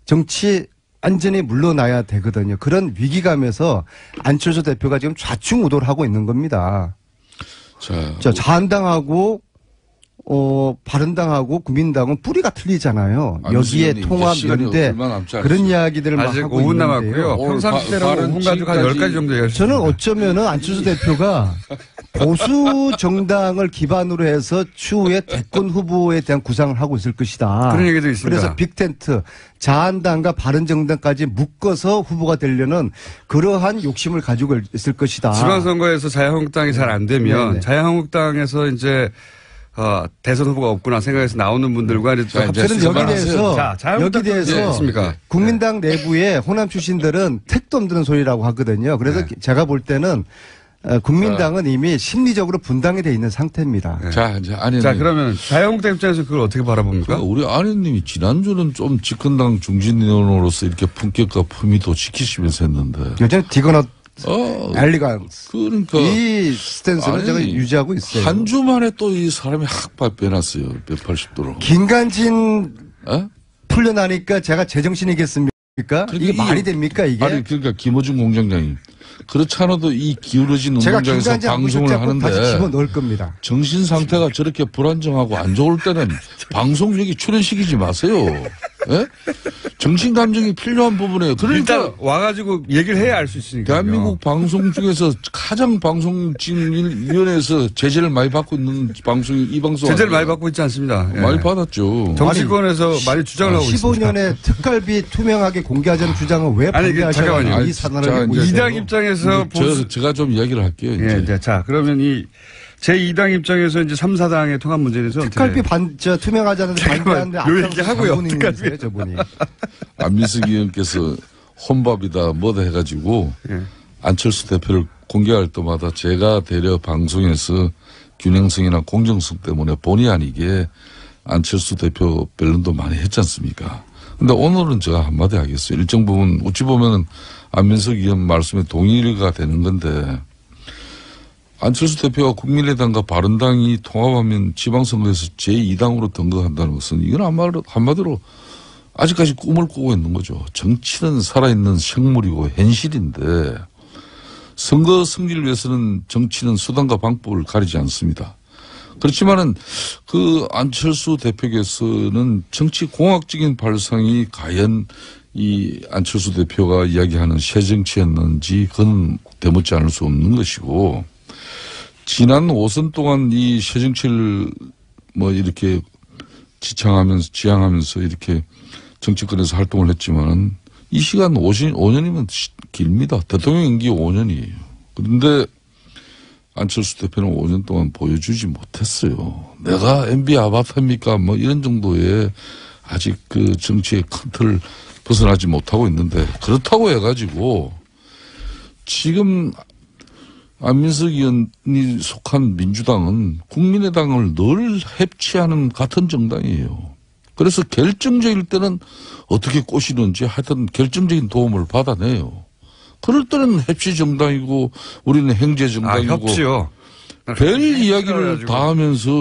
정치 완전히 물러나야 되거든요. 그런 위기감에서 안철수 대표가 지금 좌충우돌 하고 있는 겁니다. 자, 자한당하고 바른당하고 국민당은 뿌리가 틀리잖아요. 여기에 통합, 연대 그런 이야기들을 막 아직 하고 5분 있는데요. 남았고요. 평상시대로 5분 가지고 한 10가지 정도 얘기할 수 저는 있습니다. 어쩌면은 안철수 대표가 보수 정당을 기반으로 해서 추후에 대권 후보에 대한 구상을 하고 있을 것이다. 그런 얘기도 있습니다. 그래서 빅텐트, 자한당과 바른정당까지 묶어서 후보가 되려는 그러한 욕심을 가지고 있을 것이다. 지방선거에서 자유한국당이 잘 안 되면 네네. 자유한국당에서 이제 대선 후보가 없구나 생각해서 나오는 분들과 이제 저는 여기 대해서 여기 대해서 국민당 내부의 호남 출신들은 택도 없는 소리라고 하거든요. 그래서 제가 볼 때는 국민당은 이미 심리적으로 분당이 돼 있는 상태입니다. 네. 자, 이제 아니. 자, 그러면 자유한국당 입장에서 그걸 어떻게 바라봅니까? 우리 아내님이 지난주는 좀 집권당 중진위원으로서 이렇게 품격과 품위도 지키시면서 했는데. 요즘 디거넛 엘리간스. 그러니까. 이 스탠스를 제가 유지하고 있어요. 한 주 만에 또 이 사람이 확 빼놨어요. 180도로. 김관진 풀려나니까 제가 제정신이겠습니까? 그러니까 이게 말이 됩니까, 이게? 아니, 그러니까 김어준 공장장이. 그렇지 않아도 이 기울어진 제가 운동장에서 방송을 하는데 다시 집어넣을 겁니다. 정신 상태가 저렇게 불안정하고 안 좋을 때는 방송 여기 출연시키지 마세요. 예? 정신 감정이 필요한 부분이에요. 그러니까 일단 와가지고 얘기를 해야 알 수 있으니까. 대한민국 방송 중에서 가장 방송진위원회에서 제재를 많이 받고 있는 방송이 이 방송. 제재를 많이 받고 있지 않습니다. 많이 받았죠. 정치권에서 많이 주장을 하고 있습니다. 15년에 특갈비 투명하게 공개하자는 주장을 왜 반대하셨냐고 이 산하를 이당 입장에서 제가 좀 이야기를 할게요. 예, 자, 그러면 이 제2당 입장에서 이제 3, 4당의 통합 문제에 대해서 특갈비 투명하자는 반대하는데 요 얘기 하고요. 특갈비 저분이. 안민석 의원께서 혼밥이다 뭐다 해가지고 안철수 대표를 공개할 때마다 제가 대려 방송에서 균형성이나 공정성 때문에 본의 아니게 안철수 대표 변론도 많이 했지 않습니까? 근데 오늘은 제가 한마디 하겠어요. 일정 부분 어찌 보면은 안민석 의원 말씀에 동의가 되는 건데 안철수 대표가 국민의당과 바른당이 통합하면 지방선거에서 제2당으로 등극한다는 것은 이건 한마디로 아직까지 꿈을 꾸고 있는 거죠. 정치는 살아있는 생물이고 현실인데 선거 승리를 위해서는 정치는 수단과 방법을 가리지 않습니다. 그렇지만은 그 안철수 대표께서는 정치 공학적인 발상이 과연 이 안철수 대표가 이야기하는 새 정치였는지 그건 되묻지 않을 수 없는 것이고 지난 5선 동안 이 새 정치를 뭐 이렇게 지향하면서 이렇게 정치권에서 활동을 했지만은 이 시간 5년이면 길입니다. 대통령 임기 5년이에요. 그런데 안철수 대표는 5년 동안 보여주지 못했어요. 내가 MB 아바타입니까? 뭐 이런 정도의 아직 그 정치의 큰 틀을 벗어나지 못하고 있는데 그렇다고 해가지고 지금 안민석 의원이 속한 민주당은 국민의당을 늘 해치하는 같은 정당이에요. 그래서 결정적일 때는 어떻게 꼬시는지 하여튼 결정적인 도움을 받아내요. 그럴 때는 해치 정당이고 우리는 행제 정당이고 협치요. 별 이야기를 다 하면서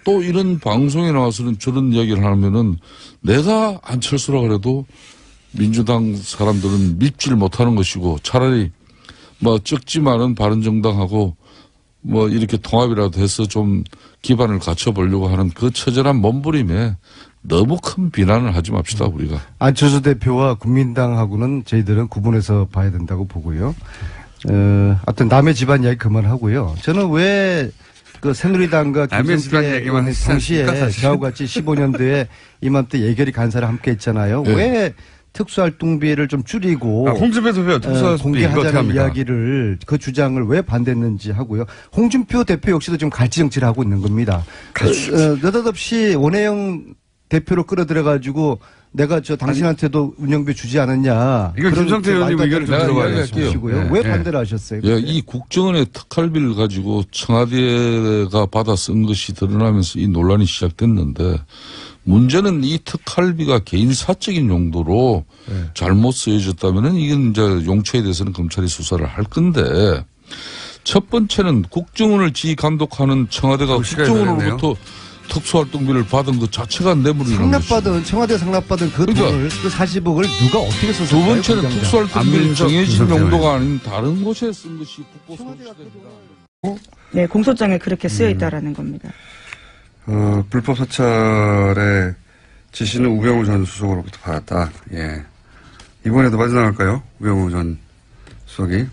또 이런 방송에 나와서는 저런 이야기를 하면은 내가 안철수라 그래도 민주당 사람들은 믿질 못하는 것이고 차라리 뭐 적지만은 바른정당하고 뭐 이렇게 통합이라도 해서 좀 기반을 갖춰보려고 하는 그 처절한 몸부림에 너무 큰 비난을 하지 맙시다 우리가. 안철수 대표와 국민당하고는 저희들은 구분해서 봐야 된다고 보고요. 하여튼 남의 집안 이야기 그만하고요. 저는 왜 그 새누리당과 김성태 당시에 저하고 같이 15년도에 이맘때 예결위 간사를 함께 했잖아요. 네. 왜 특수활동비를 좀 줄이고 홍준표 대표 특수활동비 공개하자는 이야기를 그 주장을 왜 반대했는지 하고요. 홍준표 대표 역시도 지금 갈치 정치를 하고 있는 겁니다. 느닷없이 원혜영 대표로 끌어들여가지고 내가 당신한테도 운영비 주지 않았냐. 이거 김성태 의원님 의견을 좀 들어봐야겠고요. 네. 왜 반대를 하셨어요? 예, 이 국정원의 특활비를 가지고 청와대가 받아 쓴 것이 드러나면서 이 논란이 시작됐는데 문제는 이 특활비가 개인 사적인 용도로 잘못 쓰여졌다면은 이건 이제 용처에 대해서는 검찰이 수사를 할 건데 첫 번째는 국정원을 지휘 감독하는 청와대가 국정원으로부터 특수활동비를 받은 것 자체가 뇌물이라는 상납받은 청와대 상납받은 그 그러니까 돈을 그 40억을 누가 어떻게 썼을까요? 두 번째는 특수활동비를 정해진 용도가 아닌 다른 곳에 쓴 것이 국고소득입니다. 네, 공소장에 그렇게 쓰여 있다라는 겁니다. 불법 사찰의 지시는 우병우 전 수석으로부터 받았다. 예. 이번에도 빠져나갈까요? 우병우 전 수석이.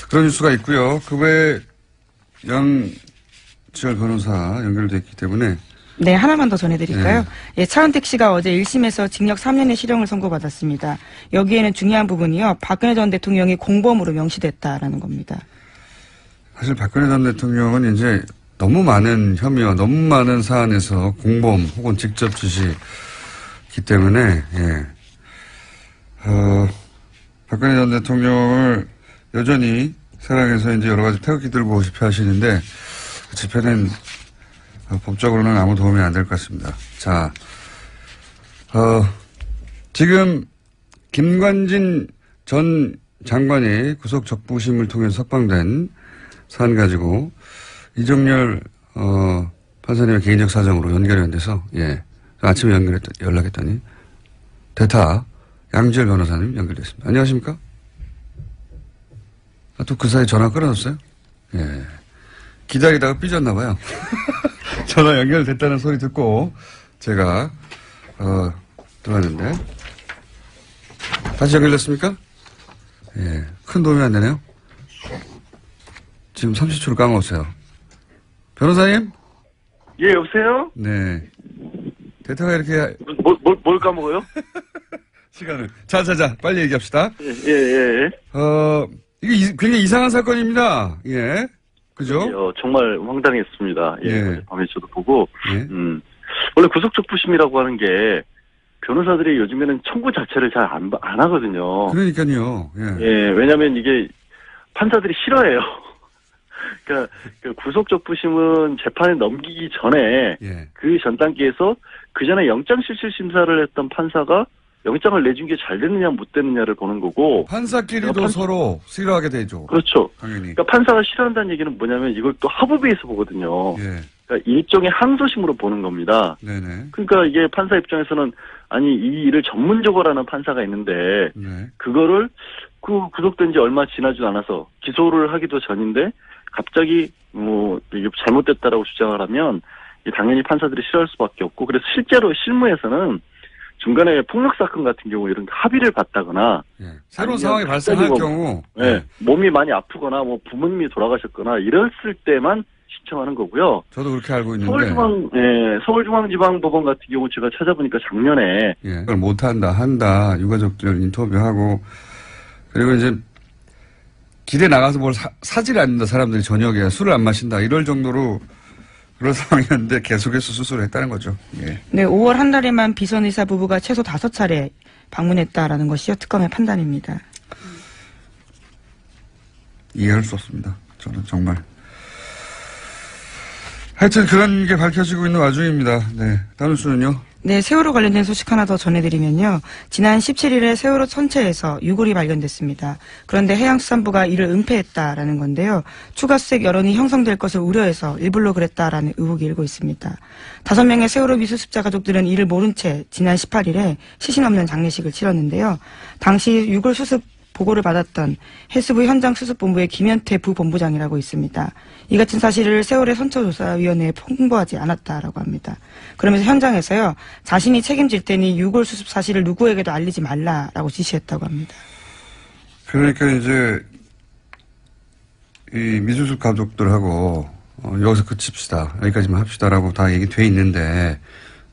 그런 뉴스가 있고요. 그 외에 양지열 변호사 연결돼 있기 때문에. 네, 하나만 더 전해드릴까요? 예, 차은택 씨가 어제 1심에서 징역 3년의 실형을 선고받았습니다. 여기에는 중요한 부분이요. 박근혜 전 대통령이 공범으로 명시됐다라는 겁니다. 사실 박근혜 전 대통령은 이제 너무 많은 혐의와 너무 많은 사안에서 공범 혹은 직접 지시기 때문에, 박근혜 전 대통령을 여전히 사랑해서 이제 여러 가지 태극기 들고 집회 하시는데, 그 집회는 법적으로는 아무 도움이 안 될 것 같습니다. 자, 지금 김관진 전 장관이 구속 적부심을 통해서 석방된 사안 가지고 이정열 판사님의 개인적 사정으로 연결이 안 돼서 아침에 연락했더니 대타 양지열 변호사님 연결됐습니다. 안녕하십니까? 또 그 사이 전화 끊어졌어요? 예. 기다리다가 삐졌나 봐요. 전화 연결됐다는 소리 듣고 제가 들어왔는데 다시 연결됐습니까? 예. 큰 도움이 안 되네요. 지금 30초를 까먹었어요. 변호사님? 예, 여보세요? 네. 대타가 이렇게. 뭘 까먹어요? 시간을. 자, 빨리 얘기합시다. 예. 이게 굉장히 이상한 사건입니다. 예. 그죠? 정말 황당했습니다. 예. 밤에 저도 보고. 예. 원래 구속적부심이라고 하는 게 변호사들이 요즘에는 청구 자체를 잘 안 하거든요. 그러니까요. 예. 왜냐면 이게 판사들이 싫어해요. 그러니까 그 구속적부심은 재판에 넘기기 전에 그 전 단계에서 그 전에 영장실질심사를 했던 판사가 영장을 내준 게 잘 됐느냐 못 됐느냐를 보는 거고 판사끼리도 서로 싫어하게 되죠. 그렇죠. 당연히. 그러니까 판사가 싫어한다는 얘기는 뭐냐면 이걸 또 합의에서 보거든요. 예. 그러니까 일종의 항소심으로 보는 겁니다. 네네. 그러니까 이게 판사 입장에서는 아니 이 일을 전문적으로 하는 판사가 있는데 그거를 구속된 지 얼마 지나지도 않아서 기소를 하기도 전인데 갑자기 이게 잘못됐다라고 주장을 하면 당연히 판사들이 싫어할 수밖에 없고 그래서 실제로 실무에서는 중간에 폭력 사건 같은 경우 이런 합의를 받다거나 새로운 상황이 발생할 경우 몸이 많이 아프거나 부모님이 돌아가셨거나 이랬을 때만 신청하는 거고요. 저도 그렇게 알고 있는데 서울중앙지방법원 같은 경우 제가 찾아보니까 작년에 그걸 한다 유가족들 인터뷰하고 그리고 이제 길에 나가서 뭘 사지를 않는다 사람들이 저녁에 술을 안 마신다 이럴 정도로 그런 상황이었는데 계속해서 수술을 했다는 거죠. 예. 네, 5월 한 달에만 비선의사 부부가 최소 5차례 방문했다라는 것이요 특검의 판단입니다. 이해할 수 없습니다. 저는 정말. 하여튼 그런 게 밝혀지고 있는 와중입니다. 네, 다른 수는요? 네, 세월호 관련된 소식 하나 더 전해드리면요. 지난 17일에 세월호 선체에서 유골이 발견됐습니다. 그런데 해양수산부가 이를 은폐했다라는 건데요. 추가 수색 여론이 형성될 것을 우려해서 일부러 그랬다라는 의혹이 일고 있습니다. 5명의 세월호 미수습자 가족들은 이를 모른 채 지난 18일에 시신 없는 장례식을 치렀는데요. 당시 유골 수습 보고를 받았던 해수부 현장수습본부의 김현태 부본부장이라고 있습니다. 이 같은 사실을 세월의 선처조사위원회에 통보하지 않았다라고 합니다. 그러면서 현장에서요. 자신이 책임질 테니 유골 수습 사실을 누구에게도 알리지 말라라고 지시했다고 합니다. 그러니까 이제 이 미수습 가족들하고 여기서 그칩시다. 여기까지만 합시다라고 다 얘기돼 있는데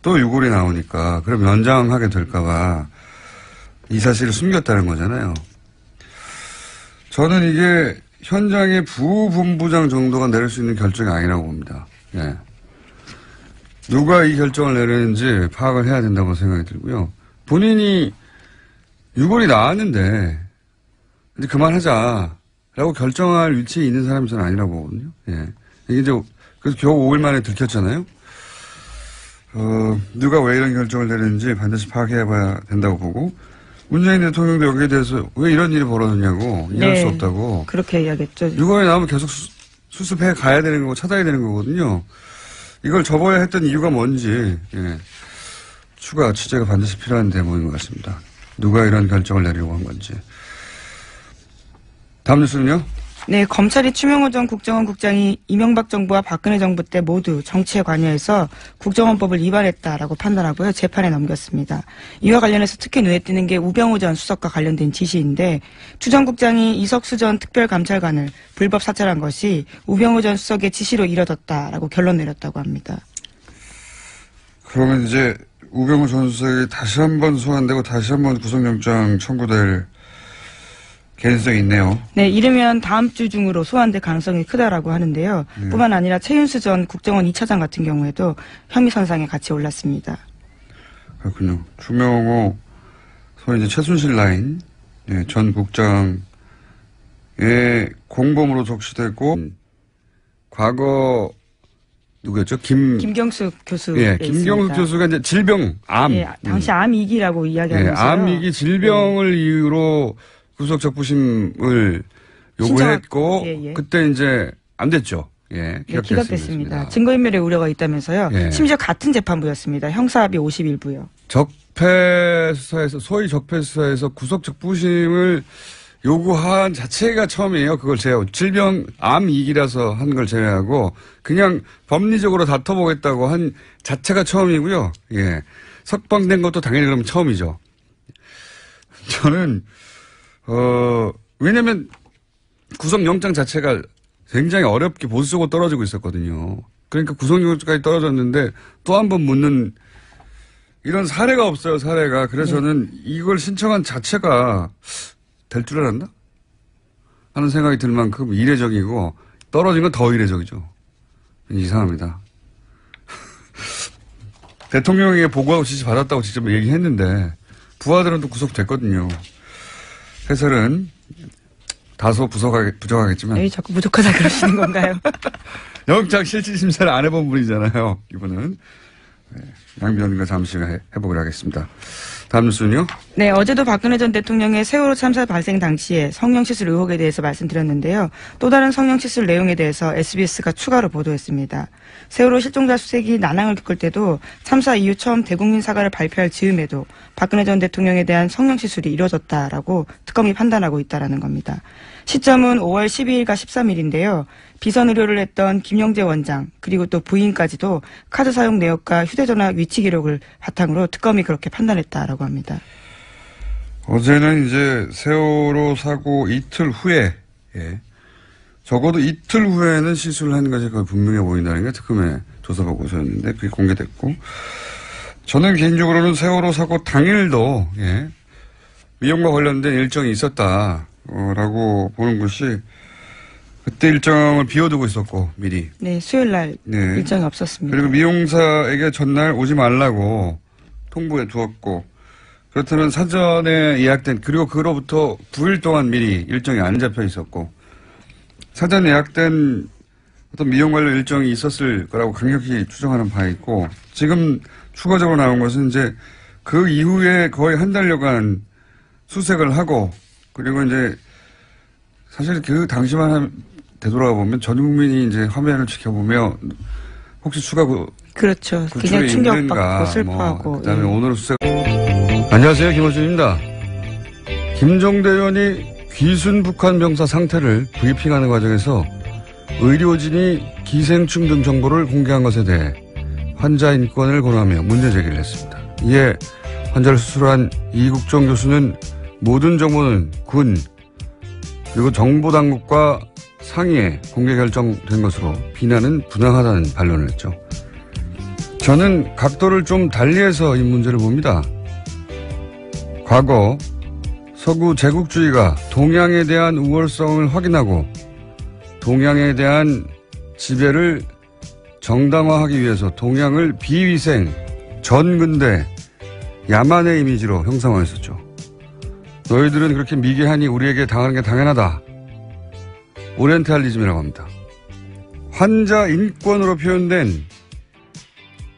또 유골이 나오니까 그럼 연장하게 될까 봐 이 사실을 숨겼다는 거잖아요. 저는 이게 현장의 부본부장 정도가 내릴 수 있는 결정이 아니라고 봅니다. 예. 누가 이 결정을 내렸는지 파악을 해야 된다고 생각이 들고요. 본인이 6월이 나왔는데 이제 그만하자라고 결정할 위치에 있는 사람이 저는 아니라고 보거든요. 예. 이게 이제 그래서 겨우 5일 만에 들켰잖아요. 누가 왜 이런 결정을 내렸는지 반드시 파악해봐야 된다고 보고 문재인 대통령도 여기에 대해서 왜 이런 일이 벌어졌냐고 이해할 수 없다고. 그렇게 이야기했죠. 6월에 나오면 계속 수습해 가야 되는 거고 찾아야 되는 거거든요. 이걸 접어야 했던 이유가 뭔지 추가 취재가 반드시 필요한 대목인 것 같습니다. 누가 이런 결정을 내리려고 한 건지. 다음 뉴스는요? 네, 검찰이 추명호 전 국정원 국장이 이명박 정부와 박근혜 정부 때 모두 정치에 관여해서 국정원법을 위반했다라고 판단하고요. 재판에 넘겼습니다. 이와 관련해서 특히 눈에 띄는 게 우병우 전 수석과 관련된 지시인데 추 전 국장이 이석수 전 특별감찰관을 불법 사찰한 것이 우병우 전 수석의 지시로 이뤄졌다라고 결론 내렸다고 합니다. 그러면 이제 우병우 전 수석이 다시 한번 소환되고 다시 한번 구속영장 청구될 개연성이 있네요. 네, 이르면 다음 주 중으로 소환될 가능성이 크다라고 하는데요. 뿐만 아니라 최윤수 전 국정원 2차장 같은 경우에도 혐의 선상에 같이 올랐습니다. 그렇군요. 추명호 소위 이제 최순실 라인 전 국장의 공범으로 적시되고 과거 누구였죠? 김경숙 교수. 예, 김경숙 교수가 이제 질병, 암. 예, 당시 암위기라고 이야기하면서요. 암위기 질병을 이유로 구속 적부심을 요구했고 그때 이제 안 됐죠. 예, 기각됐습니다. 증거인멸의 우려가 있다면서요. 심지어 같은 재판부였습니다. 형사합의 51부요. 적폐수사에서 소위 적폐수사에서 구속 적부심을 요구한 자체가 처음이에요. 그걸 질병 암위기라서 한 걸 제외하고 그냥 법리적으로 다퉈보겠다고 한 자체가 처음이고요. 예, 석방된 것도 당연히 그러면 처음이죠. 저는 왜냐면 구속영장 자체가 굉장히 어렵게 보수적으로 떨어지고 있었거든요. 그러니까 구속영장까지 떨어졌는데 또 한 번 묻는 이런 사례가 없어요, 사례가. 그래서 저는 이걸 신청한 자체가 될 줄 알았나? 하는 생각이 들 만큼 이례적이고 떨어진 건 더 이례적이죠. 이상합니다. 대통령에게 보고하고 지시 받았다고 직접 얘기했는데 부하들은 또 구속됐거든요. 해설은 다소 부족하겠지만. 왜 자꾸 부족하다 그러시는 건가요? 영장 실질심사를 안 해본 분이잖아요. 이분은. 양변과 잠시 해보기로 하겠습니다. 다음 뉴스는요? 네, 어제도 박근혜 전 대통령의 세월호 참사 발생 당시에 성형시술 의혹에 대해서 말씀드렸는데요. 또 다른 성형시술 내용에 대해서 SBS가 추가로 보도했습니다. 세월호 실종자 수색이 난항을 겪을 때도 참사 이후 처음 대국민 사과를 발표할 즈음에도 박근혜 전 대통령에 대한 성형시술이 이뤄졌다라고 특검이 판단하고 있다라는 겁니다. 시점은 5월 12일과 13일인데요. 비선 의료를 했던 김영재 원장 그리고 또 부인까지도 카드 사용 내역과 휴대전화 위치 기록을 바탕으로 특검이 그렇게 판단했다라고 합니다. 어제는 이제 세월호 사고 이틀 후에 적어도 이틀 후에는 시술을 하는 것이 거의 분명해 보인다는 게 특검의 조사 보고서였는데 그게 공개됐고 저는 개인적으로는 세월호 사고 당일도 미용과 관련된 일정이 있었다라고 보는 것이 그때 일정을 비워두고 있었고 미리. 네, 수요일 날 일정이 없었습니다. 그리고 미용사에게 전날 오지 말라고 통보해 두었고 그렇다면 사전에 예약된 그리고 그로부터 9일 동안 미리 일정이 안 잡혀 있었고 사전 예약된 어떤 미용 관련 일정이 있었을 거라고 강력히 추정하는 바 있고 지금 추가적으로 나온 것은 이제 그 이후에 거의 한 달여간 수색을 하고 그리고 이제 사실 그 당시만 되돌아가 보면 전 국민이 이제 화면을 지켜보며 혹시 추가 그렇죠. 굉장히 충격받고 슬퍼하고. 그다음에 오늘 수색. 안녕하세요, 김호준입니다. 김종대 의원이 귀순 북한 병사 상태를 브리핑하는 과정에서 의료진이 기생충 등 정보를 공개한 것에 대해 환자 인권을 권하며 문제 제기를 했습니다. 이에 환자를 수술한 이국정 교수는 모든 정보는 군 그리고 정보당국과 상의에 공개 결정된 것으로 비난은 부당하다는 반론을 했죠. 저는 각도를 좀 달리해서 이 문제를 봅니다. 과거 서구 제국주의가 동양에 대한 우월성을 확인하고 동양에 대한 지배를 정당화하기 위해서 동양을 비위생, 전근대, 야만의 이미지로 형상화했었죠. 너희들은 그렇게 미개하니 우리에게 당하는 게 당연하다. 오리엔탈리즘이라고 합니다. 환자 인권으로 표현된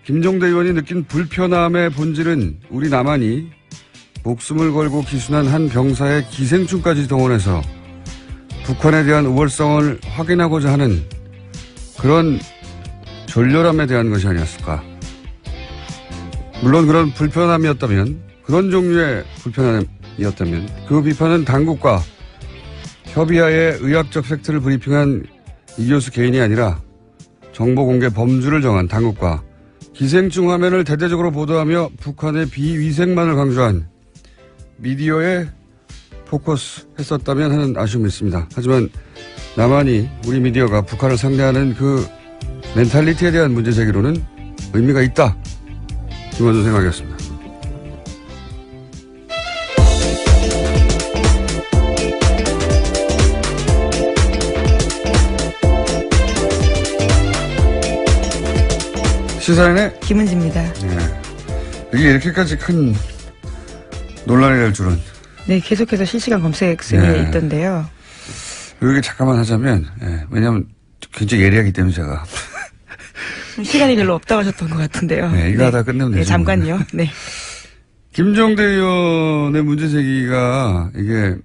김종대 의원이 느낀 불편함의 본질은 우리 남한이 목숨을 걸고 기순한 한 병사의 기생충까지 동원해서 북한에 대한 우월성을 확인하고자 하는 그런 졸렬함에 대한 것이 아니었을까. 물론 그런 불편함이었다면, 그런 종류의 불편함이었다면 그 비판은 당국과 협의하에 의학적 팩트를 브리핑한 이 교수 개인이 아니라 정보 공개 범주를 정한 당국과 기생충 화면을 대대적으로 보도하며 북한의 비위생만을 강조한 미디어에 포커스 했었다면 하는 아쉬움이 있습니다. 하지만 남한이 우리 미디어가 북한을 상대하는 그 멘탈리티에 대한 문제 제기로는 의미가 있다. 김원준 생각이었습니다. 시사인의 김은지입니다. 네. 이게 이렇게까지 큰 논란이 될 줄은. 네, 계속해서 실시간 검색 순위에 있던데요. 여기 잠깐만 하자면, 왜냐면 굉장히 예리하기 때문에 제가. 시간이 별로 없다고 하셨던 것 같은데요. 네, 이거 하다 끝내면 되죠. 네, 잠깐요. 네. 김종대 의원의 문제 제기가 이게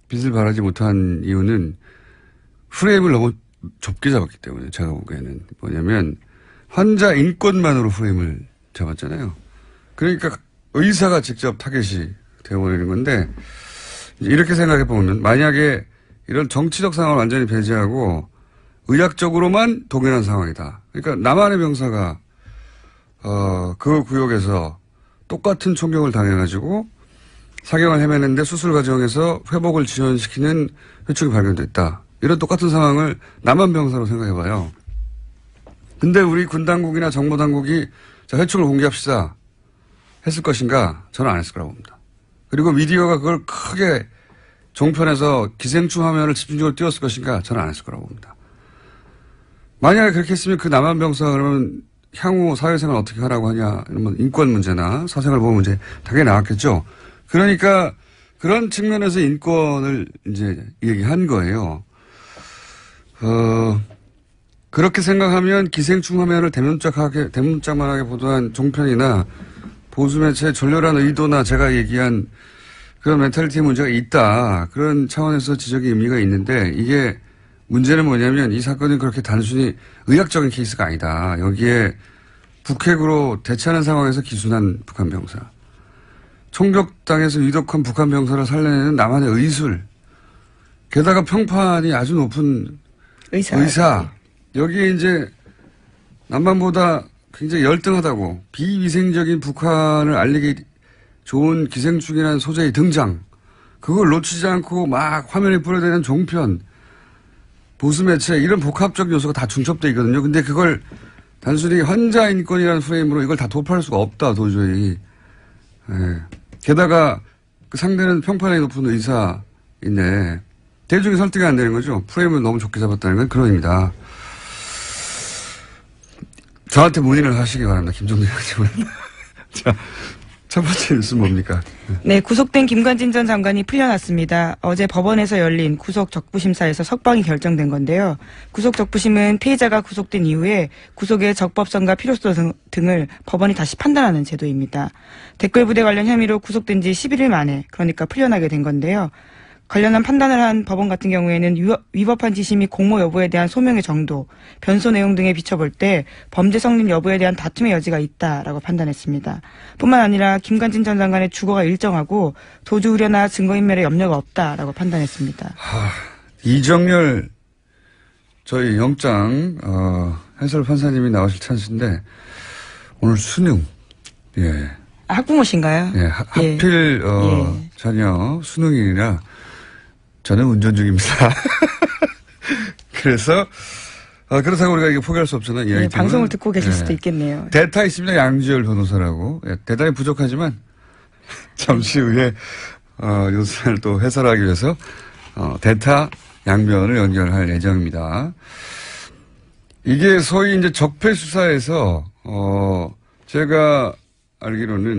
빛을 발하지 못한 이유는 프레임을 너무 좁게 잡았기 때문에 제가 보기에는 뭐냐면 환자 인권만으로 프레임을 잡았잖아요. 그러니까 의사가 직접 타겟이 되어버리는 건데 이렇게 생각해보면 만약에 이런 정치적 상황을 완전히 배제하고 의학적으로만 동일한 상황이다. 그러니까 남한의 병사가 그 구역에서 똑같은 총격을 당해가지고 사경을 헤매는데 수술 과정에서 회복을 지연시키는 회충이 발견됐다. 이런 똑같은 상황을 남한 병사로 생각해봐요. 근데 우리 군 당국이나 정보 당국이 자, 회충을 공개합시다 했을 것인가? 저는 안 했을 거라고 봅니다. 그리고 미디어가 그걸 크게 종편에서 기생충 화면을 집중적으로 띄웠을 것인가? 저는 안 했을 거라고 봅니다. 만약에 그렇게 했으면 그 남한 병사가 그러면 향후 사회생활 어떻게 하라고 하냐, 이런 인권 문제나 사생활 보호 문제 당연히 나왔겠죠. 그러니까 그런 측면에서 인권을 이제 얘기한 거예요. 그렇게 생각하면 기생충 화면을 대문짝만하게 보도한 종편이나 보수매체의 졸렬한 의도나 제가 얘기한 그런 멘탈리티의 문제가 있다. 그런 차원에서 지적의 의미가 있는데 이게 문제는 뭐냐면 이 사건이 그렇게 단순히 의학적인 케이스가 아니다. 여기에 북핵으로 대치하는 상황에서 기순한 북한 병사. 총격당해서 유독한 북한 병사를 살려내는 남한의 의술. 게다가 평판이 아주 높은 의사. 여기에 이제 남한보다 굉장히 열등하다고 비위생적인 북한을 알리기 좋은 기생충이라는 소재의 등장. 그걸 놓치지 않고 막 화면에 뿌려대는 종편. 보수매체 이런 복합적 요소가 다 중첩되어 있거든요. 근데 그걸 단순히 환자 인권이라는 프레임으로 이걸 다 도파할 수가 없다. 도저히. 게다가 그 상대는 평판이 높은 의사인데 대중이 설득이 안 되는 거죠. 프레임을 너무 좁게 잡았다는 건 그런 의미다. 저한테 문의를 하시기 바랍니다. 김종대 의원님은. 자, 첫 번째 뉴스 뭡니까? 네, 구속된 김관진 전 장관이 풀려났습니다. 어제 법원에서 열린 구속 적부심사에서 석방이 결정된 건데요. 구속 적부심은 피해자가 구속된 이후에 구속의 적법성과 필요성 등을 법원이 다시 판단하는 제도입니다. 댓글 부대 관련 혐의로 구속된 지 11일 만에 그러니까 풀려나게 된 건데요. 관련한 판단을 한 법원 같은 경우에는 위법한 지시 및 공모 여부에 대한 소명의 정도, 변소 내용 등에 비춰볼 때 범죄 성립 여부에 대한 다툼의 여지가 있다라고 판단했습니다. 뿐만 아니라 김관진 전 장관의 주거가 일정하고 도주 우려나 증거인멸에 염려가 없다라고 판단했습니다. 이정열 저희 영장 해설 판사님이 나오실 찬스인데 오늘 수능. 예. 학부모신가요? 예. 하필 자녀 수능이라 저는 운전 중입니다. 그래서 그렇다고 우리가 이게 포기할 수 없잖아요. 네, 방송을 듣고 계실 수도 있겠네요. 대타 있습니다. 양지열 변호사라고. 대단히 부족하지만 잠시 후에 요소를 또 해설하기 위해서 대타 양변을 연결할 예정입니다. 이게 소위 이제 적폐 수사에서 제가 알기로는